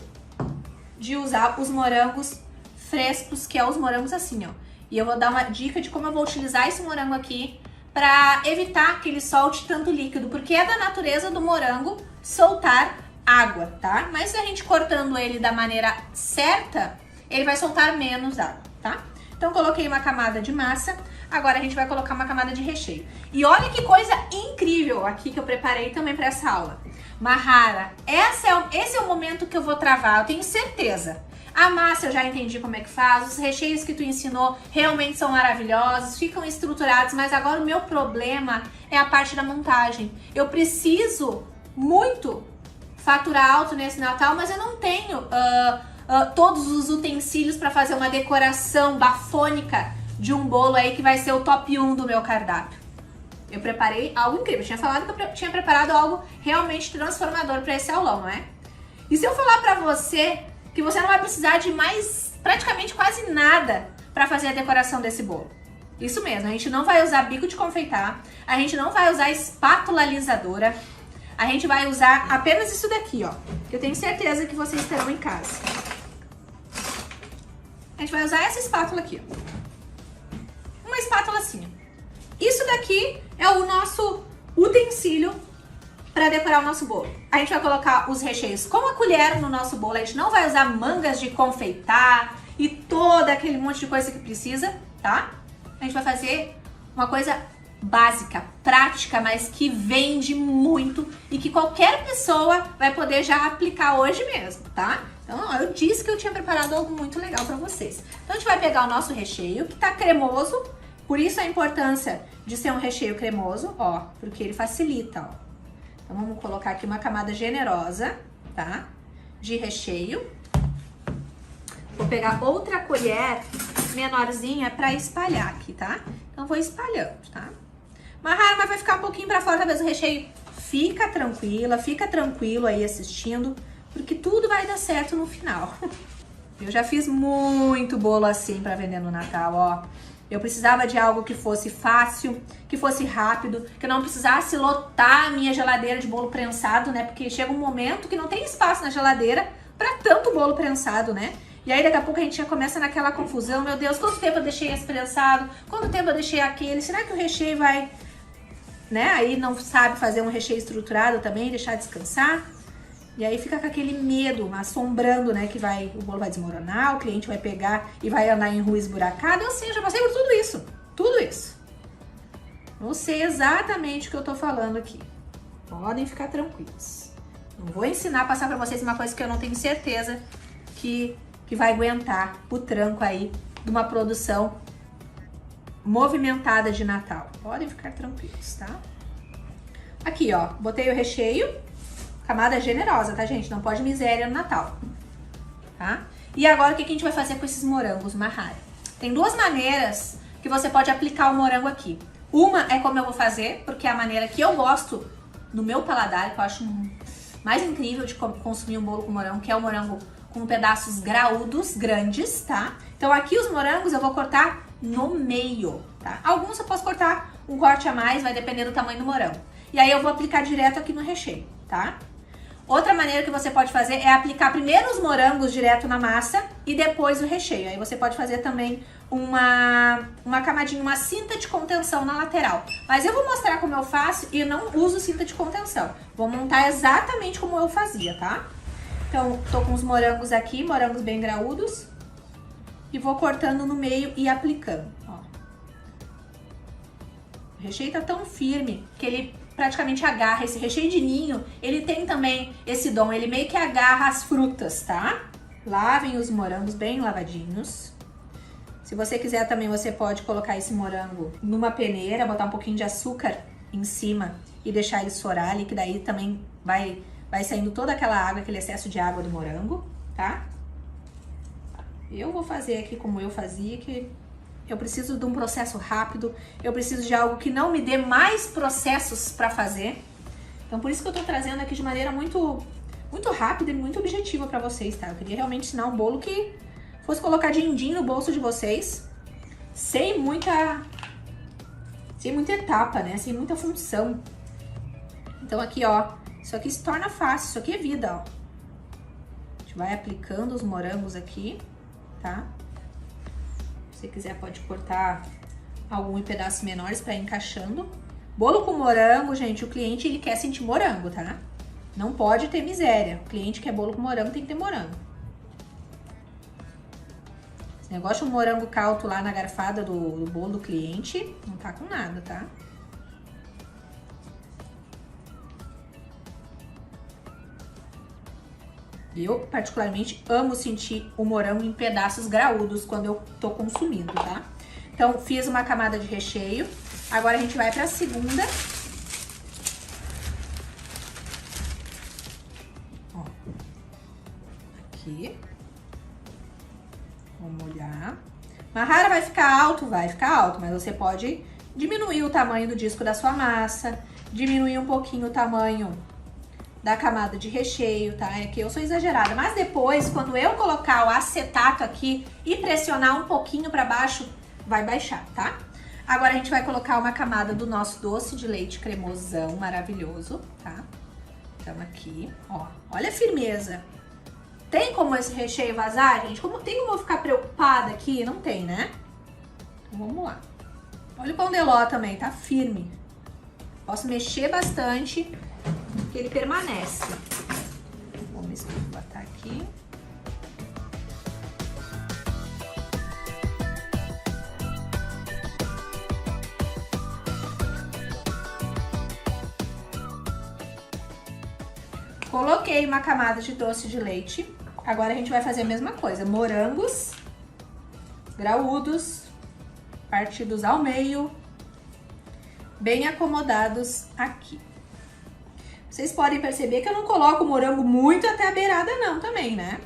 de usar os morangos frescos, que é os morangos assim, ó. E eu vou dar uma dica de como eu vou utilizar esse morango aqui pra evitar que ele solte tanto líquido. Porque é da natureza do morango soltar água, tá? Mas se a gente cortando ele da maneira certa, ele vai soltar menos água, tá? Então, coloquei uma camada de massa, agora a gente vai colocar uma camada de recheio. E olha que coisa incrível aqui que eu preparei também para essa aula. Mahara, esse é o momento que eu vou travar, eu tenho certeza. A massa eu já entendi como é que faz, os recheios que tu ensinou realmente são maravilhosos, ficam estruturados, mas agora o meu problema é a parte da montagem. Eu preciso muito fatura alto nesse Natal, mas eu não tenho todos os utensílios para fazer uma decoração bafônica de um bolo aí que vai ser o top 1 do meu cardápio. Eu preparei algo incrível. Eu tinha falado que eu tinha preparado algo realmente transformador para esse aulão, não é? E se eu falar para você que você não vai precisar de mais, praticamente quase nada para fazer a decoração desse bolo? Isso mesmo, a gente não vai usar bico de confeitar, a gente não vai usar espátula alisadora, a gente vai usar apenas isso daqui, ó. Que eu tenho certeza que vocês terão em casa. A gente vai usar essa espátula aqui, ó. Uma espátula assim. Isso daqui é o nosso utensílio para decorar o nosso bolo. A gente vai colocar os recheios com a colher no nosso bolo, a gente não vai usar mangas de confeitar e todo aquele monte de coisa que precisa, tá? A gente vai fazer uma coisa básica, prática, mas que vende muito e que qualquer pessoa vai poder já aplicar hoje mesmo, tá? Então, ó, eu disse que eu tinha preparado algo muito legal para vocês. Então, a gente vai pegar o nosso recheio, que tá cremoso, por isso a importância de ser um recheio cremoso, ó, porque ele facilita, ó. Então, vamos colocar aqui uma camada generosa, tá? De recheio. Vou pegar outra colher menorzinha para espalhar aqui, tá? Então, vou espalhando, tá? Mas vai ficar um pouquinho para fora, talvez o recheio. Fica tranquila, fica tranquilo aí assistindo, porque tudo vai dar certo no final. Eu já fiz muito bolo assim para vender no Natal, ó. Eu precisava de algo que fosse fácil, que fosse rápido, que eu não precisasse lotar a minha geladeira de bolo prensado, né? Porque chega um momento que não tem espaço na geladeira para tanto bolo prensado, né? E aí daqui a pouco a gente já começa naquela confusão, meu Deus, quanto tempo eu deixei esse prensado? Quanto tempo eu deixei aquele? Será que o recheio vai, né? Aí não sabe fazer um recheio estruturado também, deixar descansar. E aí fica com aquele medo, assombrando, né? Que o bolo vai desmoronar, o cliente vai pegar e vai andar em rua esburacada. Eu sei, já passei por tudo isso. Tudo isso. Não sei exatamente o que eu tô falando aqui. Podem ficar tranquilos. Não vou ensinar a passar pra vocês uma coisa que eu não tenho certeza que vai aguentar o tranco aí de uma produção movimentada de Natal. Podem ficar tranquilos, tá? Aqui, ó, botei o recheio, camada generosa, tá, gente? Não pode miséria no Natal, tá? E agora, o que a gente vai fazer com esses morangos Mahara? Tem duas maneiras que você pode aplicar o morango aqui. Uma é como eu vou fazer, porque é a maneira que eu gosto no meu paladar, que eu acho mais incrível de consumir um bolo com morango, que é o morango com pedaços graúdos, grandes, tá? Então aqui os morangos eu vou cortar no meio, tá? Alguns eu posso cortar um corte a mais, vai depender do tamanho do morango. E aí eu vou aplicar direto aqui no recheio, tá? Outra maneira que você pode fazer é aplicar primeiro os morangos direto na massa e depois o recheio. Aí você pode fazer também uma camadinha, uma cinta de contenção na lateral. Mas eu vou mostrar como eu faço e eu não uso cinta de contenção. Vou montar exatamente como eu fazia, tá? Então, tô com os morangos aqui, morangos bem graúdos. E vou cortando no meio e aplicando, ó. O recheio tá tão firme que ele praticamente agarra. Esse recheio de ninho, ele tem também esse dom, ele meio que agarra as frutas, tá? Lavem os morangos bem lavadinhos. Se você quiser também, você pode colocar esse morango numa peneira, botar um pouquinho de açúcar em cima e deixar ele esforar ali, que daí também vai saindo toda aquela água, aquele excesso de água do morango, tá? Eu vou fazer aqui como eu fazia, que eu preciso de um processo rápido, eu preciso de algo que não me dê mais processos para fazer. Então, por isso que eu tô trazendo aqui de maneira muito rápida e muito objetiva para vocês, tá? Eu queria realmente ensinar um bolo que fosse colocar din-din no bolso de vocês, sem muita etapa, né? Sem muita função. Então, aqui, ó, isso aqui se torna fácil, isso aqui é vida, ó. A gente vai aplicando os morangos aqui, tá? Se você quiser, pode cortar algum em pedaços menores para ir encaixando. Bolo com morango, gente, o cliente, ele quer sentir morango, tá? Não pode ter miséria. O cliente quer bolo com morango, tem que ter morango. Esse negócio de um morango caldo lá na garfada do bolo do cliente, não tá com nada, tá? Eu, particularmente, amo sentir o morango em pedaços graúdos quando eu tô consumindo, tá? Então, fiz uma camada de recheio. Agora a gente vai pra segunda. aqui. Vamos molhar. Mahara vai ficar alto? Vai ficar alto, mas você pode diminuir o tamanho do disco da sua massa, diminuir um pouquinho o tamanho da camada de recheio, tá? É que eu sou exagerada, mas depois, quando eu colocar o acetato aqui e pressionar um pouquinho pra baixo, vai baixar, tá? Agora a gente vai colocar uma camada do nosso doce de leite cremosão maravilhoso, tá? Então aqui, ó, olha a firmeza. Tem como esse recheio vazar, gente? Tem como eu ficar preocupada aqui? Não tem, né? Então vamos lá. Olha o pão de ló também, tá firme. Posso mexer bastante, que ele permanece. Vamos botar aqui. Coloquei uma camada de doce de leite. Agora a gente vai fazer a mesma coisa. Morangos graúdos, partidos ao meio, bem acomodados aqui. Vocês podem perceber que eu não coloco o morango muito até a beirada não também, né?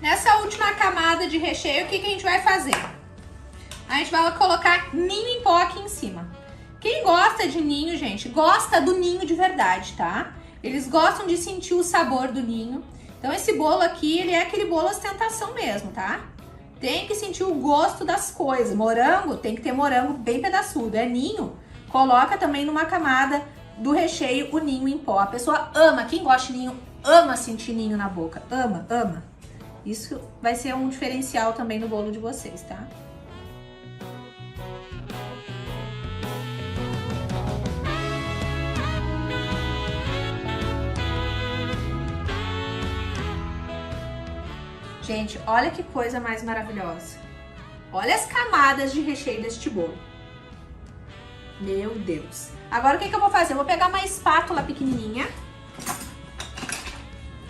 Nessa última camada de recheio, o que a gente vai fazer? A gente vai colocar ninho em pó aqui em cima. Quem gosta de ninho, gente, gosta do ninho de verdade, tá? Eles gostam de sentir o sabor do ninho. Então esse bolo aqui, ele é aquele bolo ostentação mesmo, tá? Tem que sentir o gosto das coisas. Morango, tem que ter morango bem pedaçudo. É ninho, coloca também numa camada do recheio o ninho em pó. A pessoa ama, quem gosta de ninho, ama sentir ninho na boca. Ama, ama. Isso vai ser um diferencial também no bolo de vocês, tá? Gente, olha que coisa mais maravilhosa. Olha as camadas de recheio deste bolo. Meu Deus. Agora o que eu vou fazer? Eu vou pegar uma espátula pequenininha.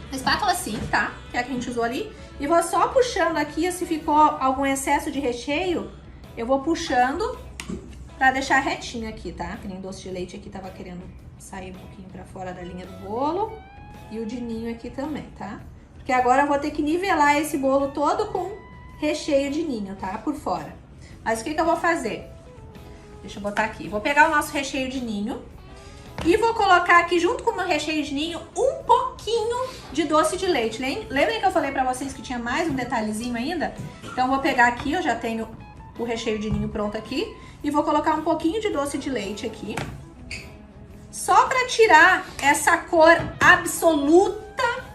Uma espátula assim, tá? Que é a que a gente usou ali. E vou só puxando aqui, se ficou algum excesso de recheio, eu vou puxando pra deixar retinho aqui, tá? Que nem doce de leite aqui tava querendo sair um pouquinho pra fora da linha do bolo. E o de ninho aqui também, tá? Porque agora eu vou ter que nivelar esse bolo todo com recheio de ninho, tá? Por fora. Mas o que eu vou fazer? Deixa eu botar aqui. Vou pegar o nosso recheio de ninho e vou colocar aqui junto com o meu recheio de ninho um pouquinho de doce de leite. Lembrem que eu falei pra vocês que tinha mais um detalhezinho ainda? Então eu vou pegar aqui, eu já tenho o recheio de ninho pronto aqui. E vou colocar um pouquinho de doce de leite aqui. Só pra tirar essa cor absoluta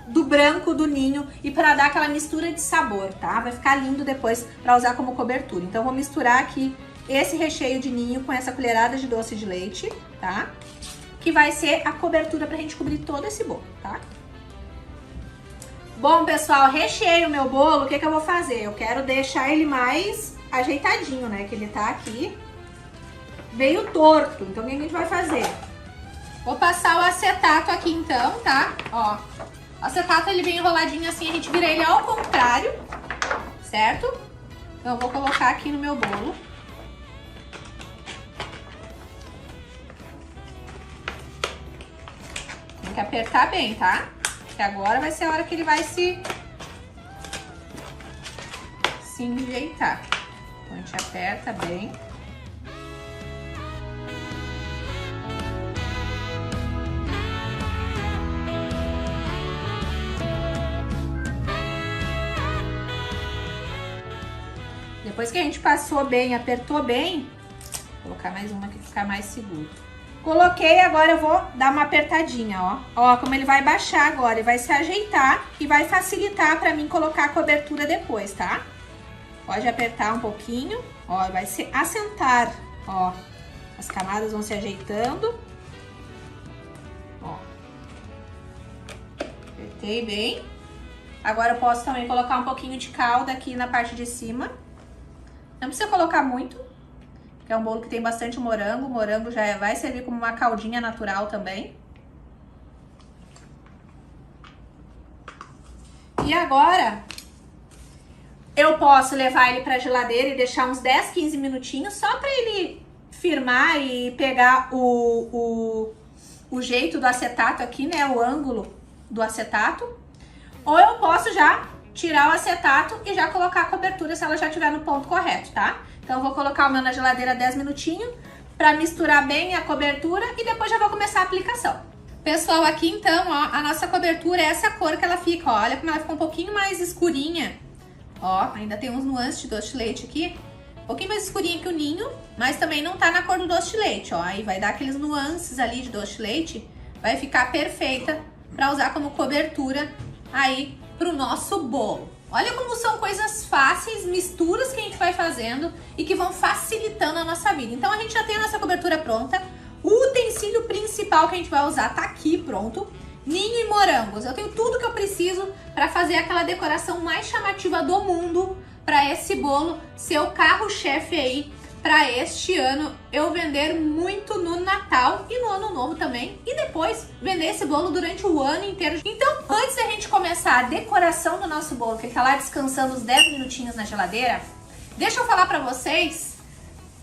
do branco do ninho e para dar aquela mistura de sabor, tá? Vai ficar lindo depois para usar como cobertura. Então vou misturar aqui esse recheio de ninho com essa colherada de doce de leite, tá? Que vai ser a cobertura pra gente cobrir todo esse bolo, tá? Bom, pessoal, recheei o meu bolo, o que eu vou fazer? Eu quero deixar ele mais ajeitadinho, né? Que ele tá aqui meio torto. Então o que a gente vai fazer? Vou passar o acetato aqui então, tá? Ó. O acetato ele vem enroladinho assim, a gente vira ele ao contrário, certo? Então eu vou colocar aqui no meu bolo. Tem que apertar bem, tá? Porque agora vai ser a hora que ele vai se enjeitar. Então a gente aperta bem. Depois que a gente passou bem, apertou bem, vou colocar mais uma aqui pra ficar mais seguro. Coloquei, agora eu vou dar uma apertadinha, ó. Ó, como ele vai baixar agora, ele vai se ajeitar e vai facilitar pra mim colocar a cobertura depois, tá? Pode apertar um pouquinho, ó, vai se assentar, ó. As camadas vão se ajeitando. Ó. Apertei bem. Agora eu posso também colocar um pouquinho de calda aqui na parte de cima. Não precisa colocar muito, que é um bolo que tem bastante morango. O morango já vai servir como uma caldinha natural também. E agora, eu posso levar ele pra geladeira e deixar uns 10, 15 minutinhos só pra ele firmar e pegar o jeito do acetato aqui, né? O ângulo do acetato. Ou eu posso já tirar o acetato e já colocar a cobertura se ela já estiver no ponto correto, tá? Então eu vou colocar o meu na geladeira 10 minutinhos pra misturar bem a cobertura e depois já vou começar a aplicação. Pessoal, aqui então, ó, a nossa cobertura é essa cor que ela fica, ó. Olha como ela ficou um pouquinho mais escurinha. Ó, ainda tem uns nuances de doce de leite aqui. Um pouquinho mais escurinha que o ninho, mas também não tá na cor do doce de leite, ó. Aí vai dar aqueles nuances ali de doce de leite. Vai ficar perfeita pra usar como cobertura aí pro nosso bolo. Olha como são coisas fáceis, misturas que a gente vai fazendo e que vão facilitando a nossa vida. Então a gente já tem a nossa cobertura pronta. O utensílio principal que a gente vai usar tá aqui pronto. Ninho e morangos. Eu tenho tudo que eu preciso para fazer aquela decoração mais chamativa do mundo para esse bolo ser o carro-chefe aí para este ano eu vender muito no Natal e no Ano Novo também, e depois vender esse bolo durante o ano inteiro. Então, antes da gente começar a decoração do nosso bolo, que tá lá descansando uns 10 minutinhos na geladeira, deixa eu falar para vocês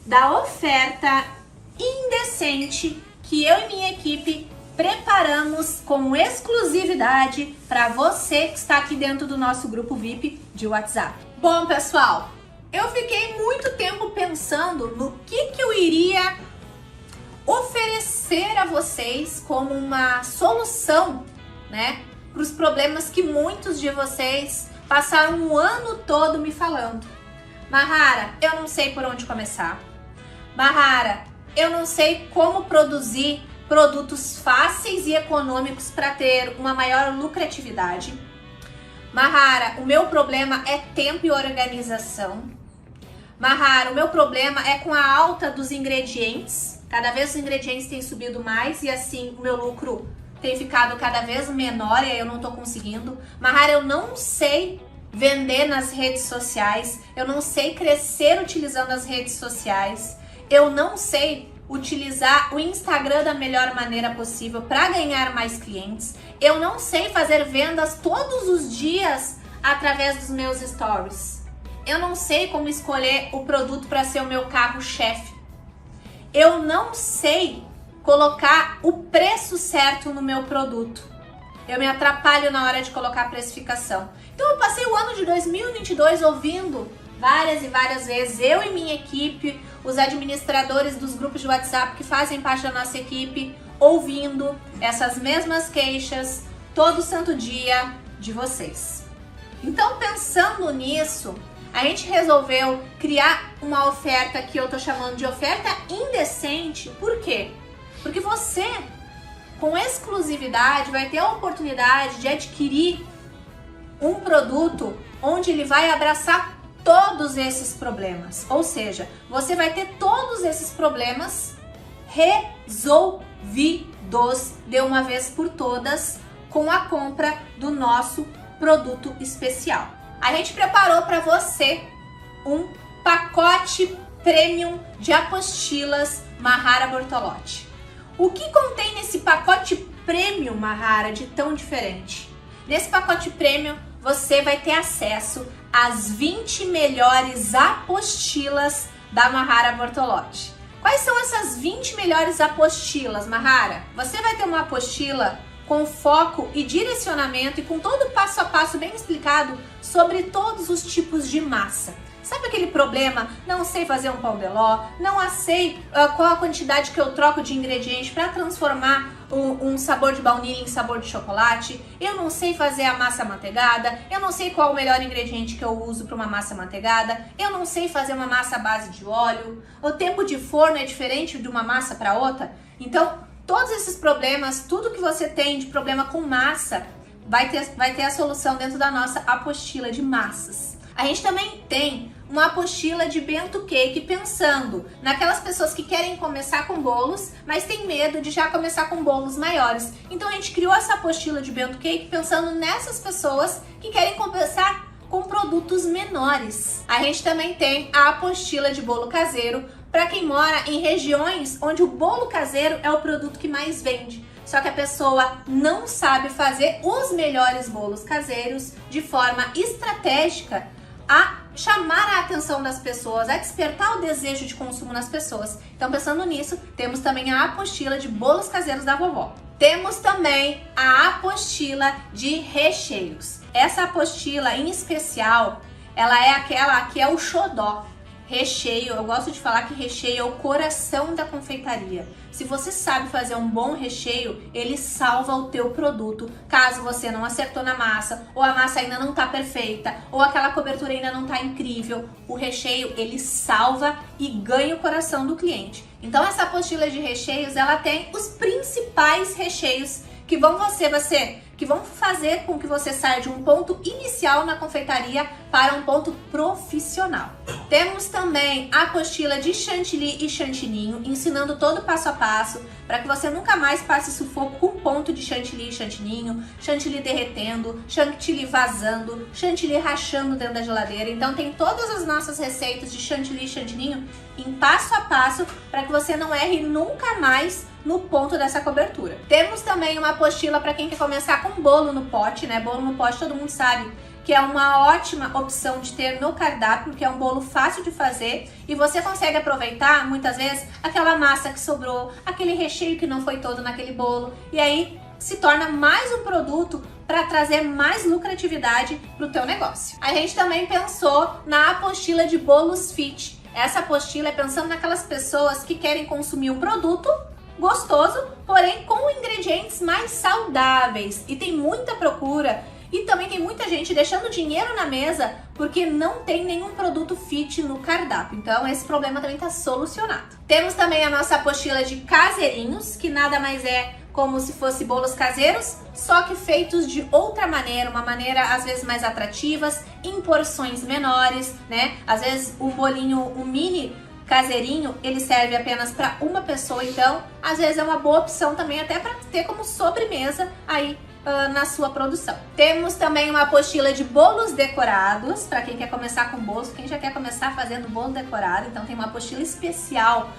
da oferta indecente que eu e minha equipe preparamos com exclusividade para você que está aqui dentro do nosso grupo VIP de WhatsApp. Bom, pessoal, eu fiquei muito tempo pensando no que eu iria oferecer a vocês como uma solução, né, para os problemas que muitos de vocês passaram o ano todo me falando. Mahara, eu não sei por onde começar. Mahara, eu não sei como produzir produtos fáceis e econômicos para ter uma maior lucratividade. Mahara, o meu problema é tempo e organização. Mahara, o meu problema é com a alta dos ingredientes. Cada vez os ingredientes têm subido mais e assim o meu lucro tem ficado cada vez menor e aí eu não tô conseguindo. Mahara, eu não sei vender nas redes sociais. Eu não sei crescer utilizando as redes sociais. Eu não sei utilizar o Instagram da melhor maneira possível para ganhar mais clientes. Eu não sei fazer vendas todos os dias através dos meus stories. Eu não sei como escolher o produto para ser o meu carro-chefe. Eu não sei colocar o preço certo no meu produto. Eu me atrapalho na hora de colocar a precificação. Então eu passei o ano de 2022 ouvindo várias e várias vezes, eu e minha equipe, os administradores dos grupos de WhatsApp que fazem parte da nossa equipe, ouvindo essas mesmas queixas todo santo dia de vocês. Então, pensando nisso, a gente resolveu criar uma oferta que eu tô chamando de oferta indecente. Por quê? Porque você, com exclusividade, vai ter a oportunidade de adquirir um produto onde ele vai abraçar todos esses problemas. Ou seja, você vai ter todos esses problemas resolvidos de uma vez por todas com a compra do nosso produto especial. A gente preparou para você um pacote premium de apostilas Mahara Bortolotti. O que contém nesse pacote premium, Mahara, de tão diferente? Nesse pacote premium você vai ter acesso às 20 melhores apostilas da Mahara Bortolotti. Quais são essas 20 melhores apostilas, Mahara? Você vai ter uma apostila com foco e direcionamento e com todo o passo a passo bem explicado sobre todos os tipos de massa. Sabe aquele problema? Não sei fazer um pão de ló, não sei qual a quantidade que eu troco de ingrediente para transformar um sabor de baunilha em sabor de chocolate, eu não sei fazer a massa amanteigada, eu não sei qual o melhor ingrediente que eu uso para uma massa amanteigada, eu não sei fazer uma massa à base de óleo, o tempo de forno é diferente de uma massa para outra. Então, todos esses problemas, tudo que você tem de problema com massa, vai ter a solução dentro da nossa apostila de massas. A gente também tem uma apostila de bento cake pensando naquelas pessoas que querem começar com bolos, mas tem medo de já começar com bolos maiores. Então a gente criou essa apostila de bento cake pensando nessas pessoas que querem começar com produtos menores. A gente também tem a apostila de bolo caseiro para quem mora em regiões onde o bolo caseiro é o produto que mais vende. Só que a pessoa não sabe fazer os melhores bolos caseiros de forma estratégica a chamar a atenção das pessoas, a despertar o desejo de consumo nas pessoas. Então, pensando nisso, temos também a apostila de bolos caseiros da vovó. Temos também a apostila de recheios. Essa apostila, em especial, ela é aquela que é o xodó. Recheio, eu gosto de falar que recheio é o coração da confeitaria. Se você sabe fazer um bom recheio, ele salva o teu produto. Caso você não acertou na massa, ou a massa ainda não tá perfeita, ou aquela cobertura ainda não tá incrível, o recheio ele salva e ganha o coração do cliente. Então essa apostila de recheios, ela tem os principais recheios que vão fazer com que você saia de um ponto inicial na confeitaria para um ponto profissional. Temos também a apostila de chantilly e chantininho, ensinando todo o passo a passo para que você nunca mais passe sufoco com ponto de chantilly e chantininho, chantilly derretendo, chantilly vazando, chantilly rachando dentro da geladeira. Então tem todas as nossas receitas de chantilly e chantininho em passo a passo para que você não erre nunca mais no ponto dessa cobertura. Temos também uma apostila para quem quer começar com bolo no pote, né? Bolo no pote todo mundo sabe que é uma ótima opção de ter no cardápio, porque é um bolo fácil de fazer e você consegue aproveitar muitas vezes aquela massa que sobrou, aquele recheio que não foi todo naquele bolo, e aí se torna mais um produto para trazer mais lucratividade para o teu negócio. A gente também pensou na apostila de bolos fit. Essa apostila é pensando naquelas pessoas que querem consumir um produto gostoso, porém com ingredientes mais saudáveis, e tem muita procura. E também tem muita gente deixando dinheiro na mesa porque não tem nenhum produto fit no cardápio. Então esse problema também está solucionado. Temos também a nossa apostila de caseirinhos, que nada mais é como se fosse bolos caseiros, só que feitos de outra maneira, uma maneira às vezes mais atrativas, em porções menores, né? Às vezes o bolinho, o mini caseirinho, ele serve apenas para uma pessoa, então às vezes é uma boa opção também até para ter como sobremesa aí na sua produção. Temos também uma apostila de bolos decorados, para quem quer começar com bolos, quem já quer começar fazendo bolo decorado, então tem uma apostila especial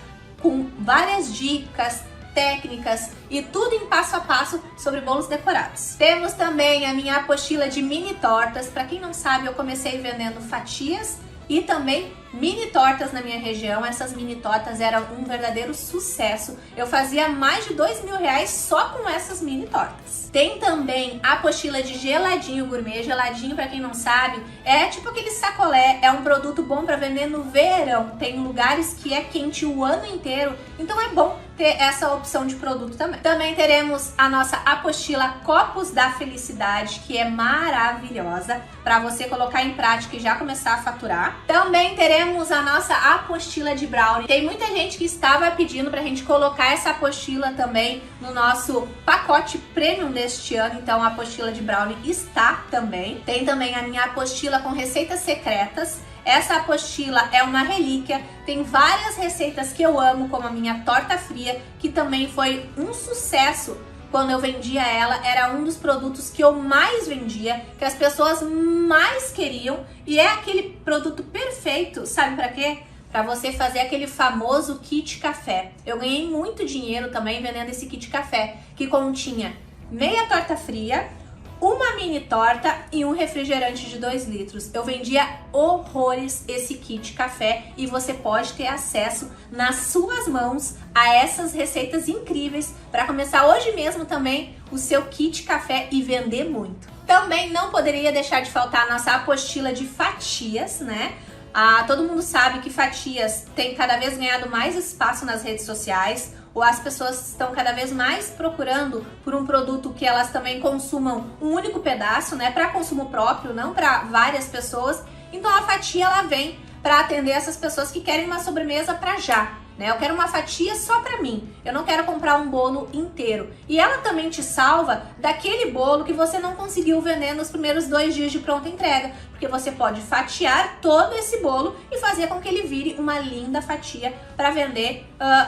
com várias dicas, técnicas e tudo em passo a passo sobre bolos decorados. Temos também a minha apostila de mini tortas. Para quem não sabe, eu comecei vendendo fatias e também mini tortas na minha região. Essas mini tortas eram um verdadeiro sucesso. Eu fazia mais de R$2.000 só com essas mini tortas. Tem também a apostila de geladinho gourmet. Geladinho, para quem não sabe, é tipo aquele sacolé. É um produto bom para vender no verão. Tem lugares que é quente o ano inteiro, então é bom ter essa opção de produto também. Também teremos a nossa apostila Copos da Felicidade, que é maravilhosa para você colocar em prática e já começar a faturar. Também teremos a nossa apostila de brownie. Tem muita gente que estava pedindo pra gente colocar essa apostila também no nosso pacote premium deste ano, então a apostila de brownie está também. Tem também a minha apostila com receitas secretas. Essa apostila é uma relíquia, tem várias receitas que eu amo, como a minha torta fria, que também foi um sucesso. Quando eu vendia ela, era um dos produtos que eu mais vendia, que as pessoas mais queriam, e é aquele produto perfeito, sabe pra quê? Pra você fazer aquele famoso kit café. Eu ganhei muito dinheiro também vendendo esse kit café, que continha meia torta fria, uma mini torta e um refrigerante de 2 litros. Eu vendia horrores esse kit café e você pode ter acesso nas suas mãos a essas receitas incríveis para começar hoje mesmo também o seu kit café e vender muito. Também não poderia deixar de faltar a nossa apostila de fatias, né? Todo mundo sabe que fatias tem cada vez ganhado mais espaço nas redes sociais, ou as pessoas estão cada vez mais procurando por um produto que elas também consumam um único pedaço, né, para consumo próprio, não para várias pessoas. Então a fatia ela vem para atender essas pessoas que querem uma sobremesa para já. né? Eu quero uma fatia só pra mim, eu não quero comprar um bolo inteiro. E ela também te salva daquele bolo que você não conseguiu vender nos primeiros 2 dias de pronta entrega, porque você pode fatiar todo esse bolo e fazer com que ele vire uma linda fatia para vender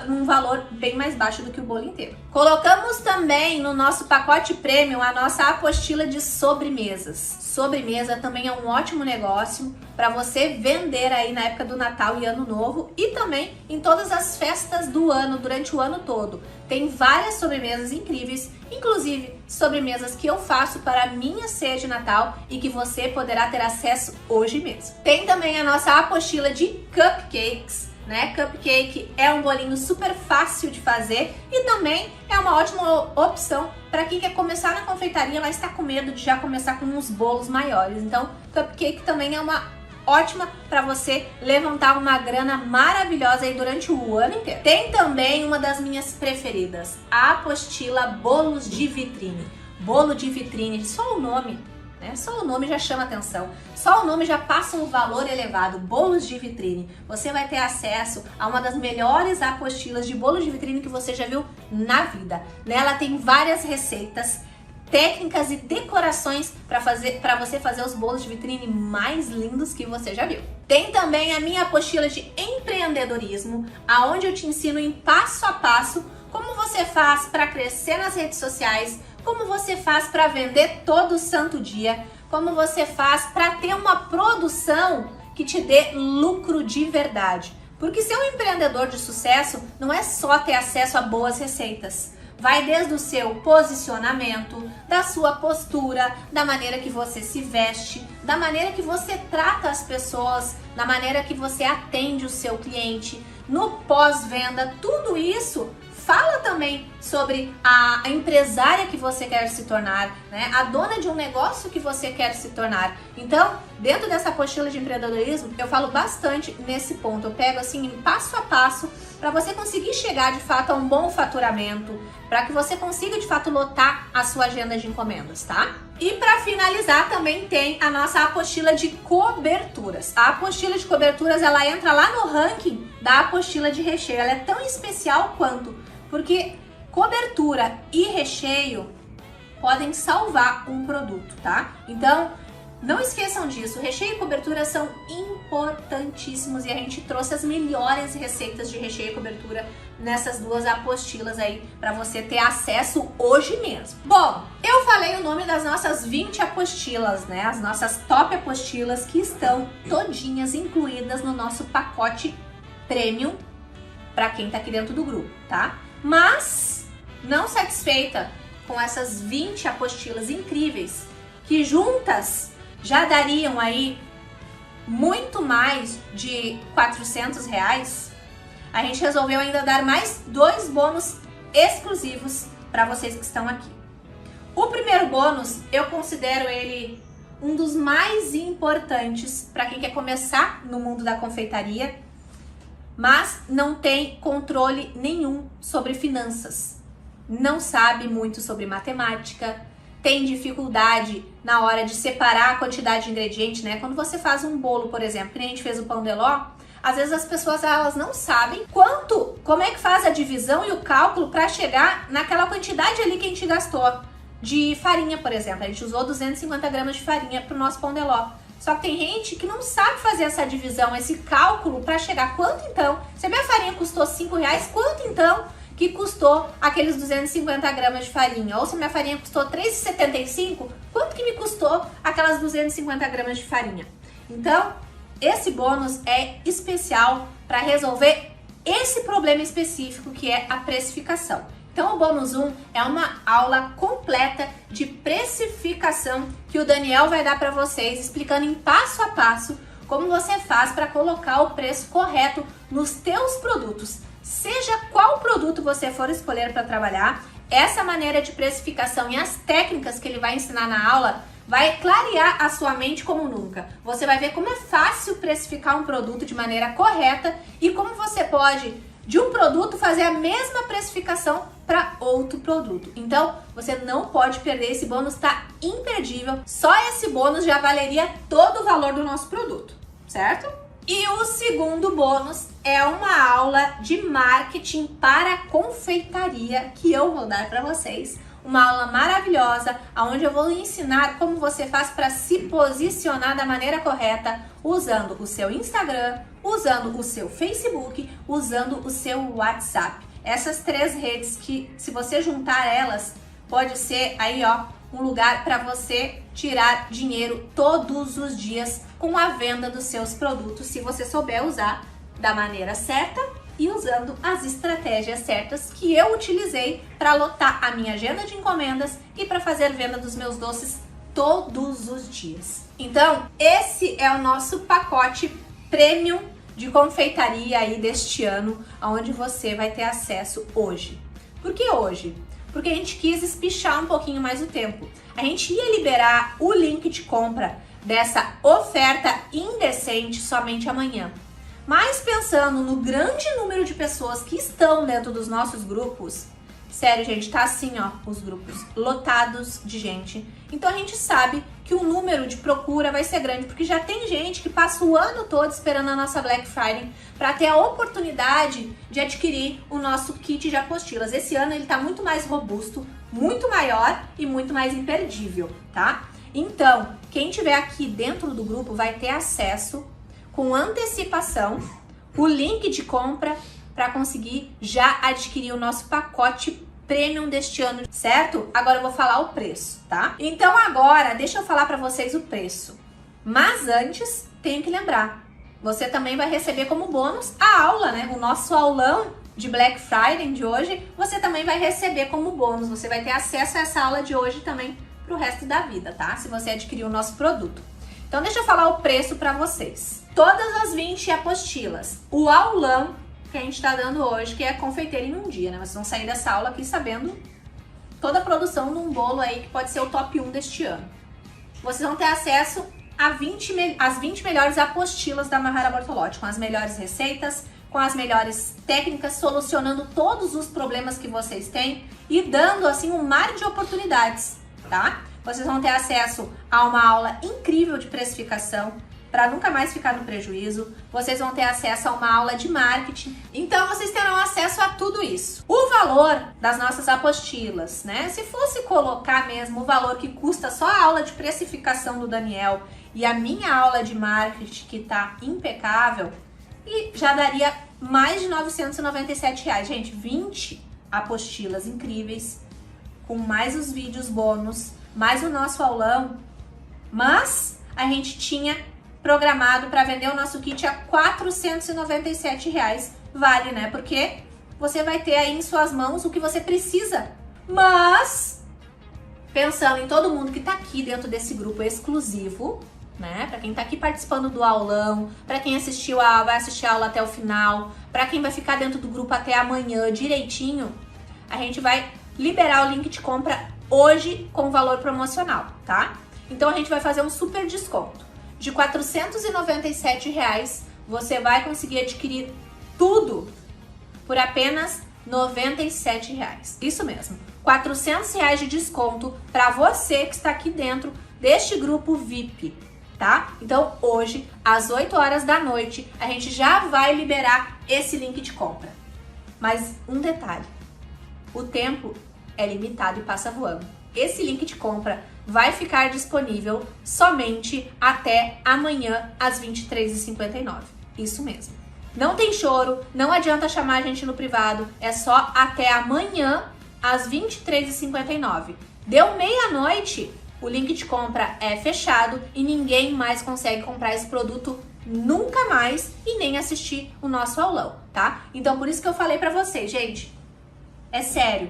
num valor bem mais baixo do que o bolo inteiro. Colocamos também no nosso pacote premium a nossa apostila de sobremesas. Sobremesa também é um ótimo negócio para você vender aí na época do Natal e Ano Novo e também em todas as festas do ano, durante o ano todo. Tem várias sobremesas incríveis, inclusive sobremesas que eu faço para a minha ceia de Natal e que você poderá ter acesso hoje mesmo. Tem também a nossa apostila de cupcakes, né? Cupcake é um bolinho super fácil de fazer e também é uma ótima opção para quem quer começar na confeitaria, mas está com medo de já começar com uns bolos maiores. Então, cupcake também é uma ótima para você levantar uma grana maravilhosa aí durante o ano inteiro. Tem também uma das minhas preferidas, a apostila Bolos de Vitrine. Bolo de vitrine, só o nome, né? Só o nome já chama atenção. Só o nome já passa um valor elevado. Bolos de vitrine. Você vai ter acesso a uma das melhores apostilas de bolos de vitrine que você já viu na vida. Nela tem várias receitas, técnicas e decorações para você fazer os bolos de vitrine mais lindos que você já viu. Tem também a minha apostila de empreendedorismo, aonde eu te ensino em passo a passo como você faz para crescer nas redes sociais, como você faz para vender todo santo dia, como você faz para ter uma produção que te dê lucro de verdade. Porque ser um empreendedor de sucesso não é só ter acesso a boas receitas. Vai desde o seu posicionamento, da sua postura, da maneira que você se veste, da maneira que você trata as pessoas, da maneira que você atende o seu cliente, no pós-venda, tudo isso fala também sobre a empresária que você quer se tornar, né? A dona de um negócio que você quer se tornar. Então, dentro dessa apostila de empreendedorismo, eu falo bastante nesse ponto. Eu pego assim, passo a passo, para você conseguir chegar de fato a um bom faturamento, para que você consiga de fato lotar a sua agenda de encomendas, tá? E para finalizar, também tem a nossa apostila de coberturas. A apostila de coberturas, ela entra lá no ranking da apostila de recheio. Ela é tão especial quanto, porque cobertura e recheio podem salvar um produto, tá? Então, não esqueçam disso, recheio e cobertura são importantíssimos e a gente trouxe as melhores receitas de recheio e cobertura nessas duas apostilas aí para você ter acesso hoje mesmo. Bom, eu falei o nome das nossas 20 apostilas, né? As nossas top apostilas que estão todinhas incluídas no nosso pacote premium para quem tá aqui dentro do grupo, tá? Mas, não satisfeita com essas 20 apostilas incríveis que juntas já dariam aí muito mais de R$400, a gente resolveu ainda dar mais 2 bônus exclusivos para vocês que estão aqui. O primeiro bônus, eu considero ele um dos mais importantes para quem quer começar no mundo da confeitaria, mas não tem controle nenhum sobre finanças, não sabe muito sobre matemática, tem dificuldade na hora de separar a quantidade de ingredientes, né? Quando você faz um bolo, por exemplo, que nem a gente fez o pão de ló, às vezes as pessoas elas não sabem como é que faz a divisão e o cálculo para chegar naquela quantidade ali que a gente gastou de farinha, por exemplo. A gente usou 250 gramas de farinha para o nosso pão de ló. Só que tem gente que não sabe fazer essa divisão, esse cálculo para chegar quanto então? Se a minha farinha custou R$5, quanto então que custou aqueles 250 gramas de farinha? Ou se a minha farinha custou R$3,75, quanto que me custou aquelas 250 gramas de farinha? Então, esse bônus é especial para resolver esse problema específico que é a precificação. Então, o bônus 1 é uma aula completa de precificação que o Daniel vai dar para vocês, explicando em passo a passo como você faz para colocar o preço correto nos teus produtos. Seja qual produto você for escolher para trabalhar, essa maneira de precificação e as técnicas que ele vai ensinar na aula vai clarear a sua mente como nunca. Você vai ver como é fácil precificar um produto de maneira correta e como você pode, de um produto, fazer a mesma precificação para outro produto. Então, você não pode perder esse bônus, tá imperdível. Só esse bônus já valeria todo o valor do nosso produto, certo? E o segundo bônus é uma aula de marketing para confeitaria que eu vou dar para vocês. Uma aula maravilhosa, onde eu vou ensinar como você faz para se posicionar da maneira correta, usando o seu Instagram, usando o seu Facebook, usando o seu WhatsApp. Essas 3 redes que, se você juntar elas, pode ser aí, ó, um lugar para você tirar dinheiro todos os dias com a venda dos seus produtos, se você souber usar da maneira certa e usando as estratégias certas que eu utilizei para lotar a minha agenda de encomendas e para fazer venda dos meus doces todos os dias. Então, esse é o nosso pacote premium de confeitaria aí deste ano, onde você vai ter acesso hoje. Por que hoje? Porque a gente quis espichar um pouquinho mais o tempo. A gente ia liberar o link de compra dessa oferta indecente somente amanhã. Mas pensando no grande número de pessoas que estão dentro dos nossos grupos, sério, gente, tá assim, ó, os grupos lotados de gente. Então a gente sabe que o número de procura vai ser grande, porque já tem gente que passa o ano todo esperando a nossa Black Friday para ter a oportunidade de adquirir o nosso kit de apostilas. Esse ano ele tá muito mais robusto, muito maior e muito mais imperdível, tá? Então, quem tiver aqui dentro do grupo vai ter acesso com antecipação o link de compra para conseguir já adquirir o nosso pacote premium deste ano, certo? Agora eu vou falar o preço, tá? Então agora, deixa eu falar para vocês o preço. Mas antes, tenho que lembrar, você também vai receber como bônus a aula, né? O nosso aulão de Black Friday de hoje, você também vai receber como bônus. Você vai ter acesso a essa aula de hoje também pro resto da vida, tá? Se você adquirir o nosso produto. Então deixa eu falar o preço para vocês. Todas as 20 apostilas, o aulão que a gente tá dando hoje, que é confeiteira em um dia, né? Vocês vão sair dessa aula aqui sabendo toda a produção de um bolo aí que pode ser o top 1 deste ano. Vocês vão ter acesso às 20 melhores apostilas da Mahara Bortolotti, com as melhores receitas, com as melhores técnicas, solucionando todos os problemas que vocês têm e dando assim um mar de oportunidades, tá? Vocês vão ter acesso a uma aula incrível de precificação, para nunca mais ficar no prejuízo. Vocês vão ter acesso a uma aula de marketing. Então vocês terão acesso a tudo isso. O valor das nossas apostilas, né? Se fosse colocar mesmo o valor que custa só a aula de precificação do Daniel e a minha aula de marketing, que tá impecável, e já daria mais de R$997. Gente, 20 apostilas incríveis, com mais os vídeos bônus, mais o nosso aulão. Mas a gente tinha programado para vender o nosso kit a R$497. Vale, né? Porque você vai ter aí em suas mãos o que você precisa. Mas, pensando em todo mundo que tá aqui dentro desse grupo exclusivo, né? Para quem tá aqui participando do aulão, para quem assistiu vai assistir a aula até o final, para quem vai ficar dentro do grupo até amanhã direitinho, a gente vai liberar o link de compra hoje com valor promocional, tá? Então a gente vai fazer um super desconto. De R$497, você vai conseguir adquirir tudo por apenas R$97. Isso mesmo, R$400 de desconto para você que está aqui dentro deste grupo VIP, tá? Então hoje, às 8 horas da noite, a gente já vai liberar esse link de compra. Mas um detalhe, o tempo é limitado e passa voando. Esse link de compra vai ficar disponível somente até amanhã às 23h59. Isso mesmo. Não tem choro, não adianta chamar a gente no privado, é só até amanhã às 23h59. Deu meia-noite, o link de compra é fechado e ninguém mais consegue comprar esse produto nunca mais e nem assistir o nosso aulão, tá? Então por isso que eu falei pra vocês, gente, é sério,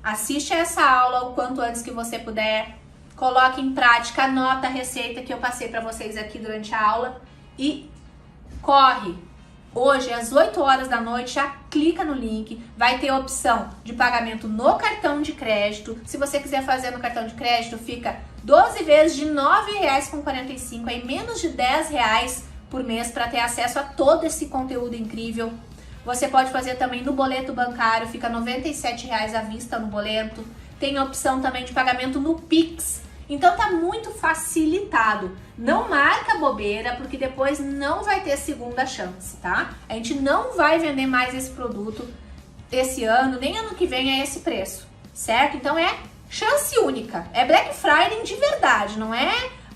assiste essa aula o quanto antes que você puder, coloque em prática, anota a receita que eu passei pra vocês aqui durante a aula e corre! Hoje, às 8 horas da noite, já clica no link, vai ter a opção de pagamento no cartão de crédito. Se você quiser fazer no cartão de crédito, fica 12 vezes de R$ 9,45, aí menos de R$10 por mês para ter acesso a todo esse conteúdo incrível. Você pode fazer também no boleto bancário, fica R$ 97 à vista no boleto. Tem a opção também de pagamento no Pix. Então tá muito facilitado. Não marca bobeira, porque depois não vai ter segunda chance, tá? A gente não vai vender mais esse produto esse ano, nem ano que vem é esse preço, certo? Então é chance única. É Black Friday de verdade, não é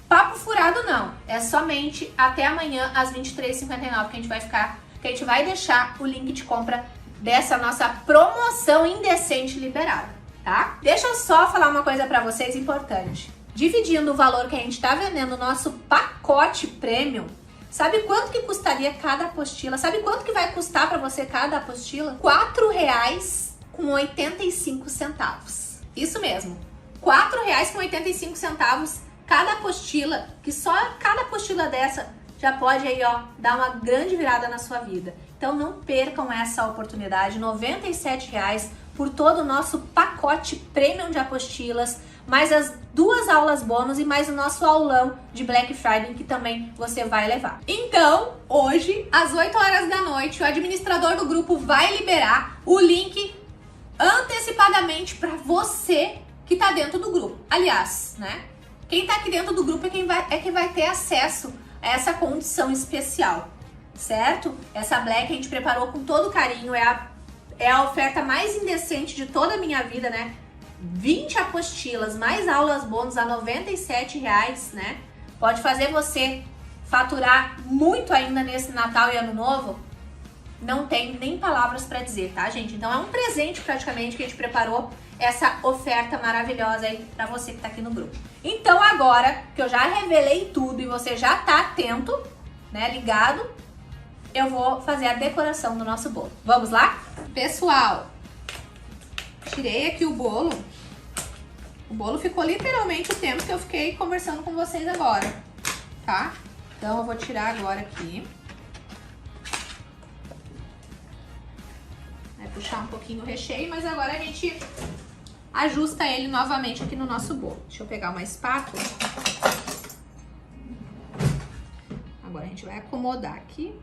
papo furado não. É somente até amanhã às 23h59 que a gente vai deixar o link de compra dessa nossa promoção indecente liberada, tá? Deixa eu só falar uma coisa pra vocês importante. Dividindo o valor que a gente tá vendendo no nosso pacote premium, sabe quanto que custaria cada apostila? Sabe quanto que vai custar pra você cada apostila? R$ 4,85. Isso mesmo, R$ 4,85 cada apostila, que só cada apostila dessa já pode aí, ó, dar uma grande virada na sua vida. Então não percam essa oportunidade, R$ 97,00 por todo o nosso pacote premium de apostilas, mais as 2 aulas bônus e mais o nosso aulão de Black Friday que também você vai levar. Então, hoje, às 8 horas da noite, o administrador do grupo vai liberar o link antecipadamente para você que tá dentro do grupo. Aliás, né? Quem tá aqui dentro do grupo é quem vai ter acesso a essa condição especial, certo? Essa Black a gente preparou com todo carinho, é a oferta mais indecente de toda a minha vida, né? 20 apostilas, mais aulas bônus a R$ 97,00, né? Pode fazer você faturar muito ainda nesse Natal e Ano Novo. Não tem nem palavras para dizer, tá, gente? Então é um presente praticamente que a gente preparou essa oferta maravilhosa aí para você que tá aqui no grupo. Então agora que eu já revelei tudo e você já tá atento, né, ligado, eu vou fazer a decoração do nosso bolo. Vamos lá? Pessoal, tirei aqui o bolo. O bolo ficou literalmente o tempo que eu fiquei conversando com vocês agora, tá? Então eu vou tirar agora aqui. Vai puxar um pouquinho o recheio, mas agora a gente ajusta ele novamente aqui no nosso bolo. Deixa eu pegar uma espátula. Agora a gente vai acomodar aqui.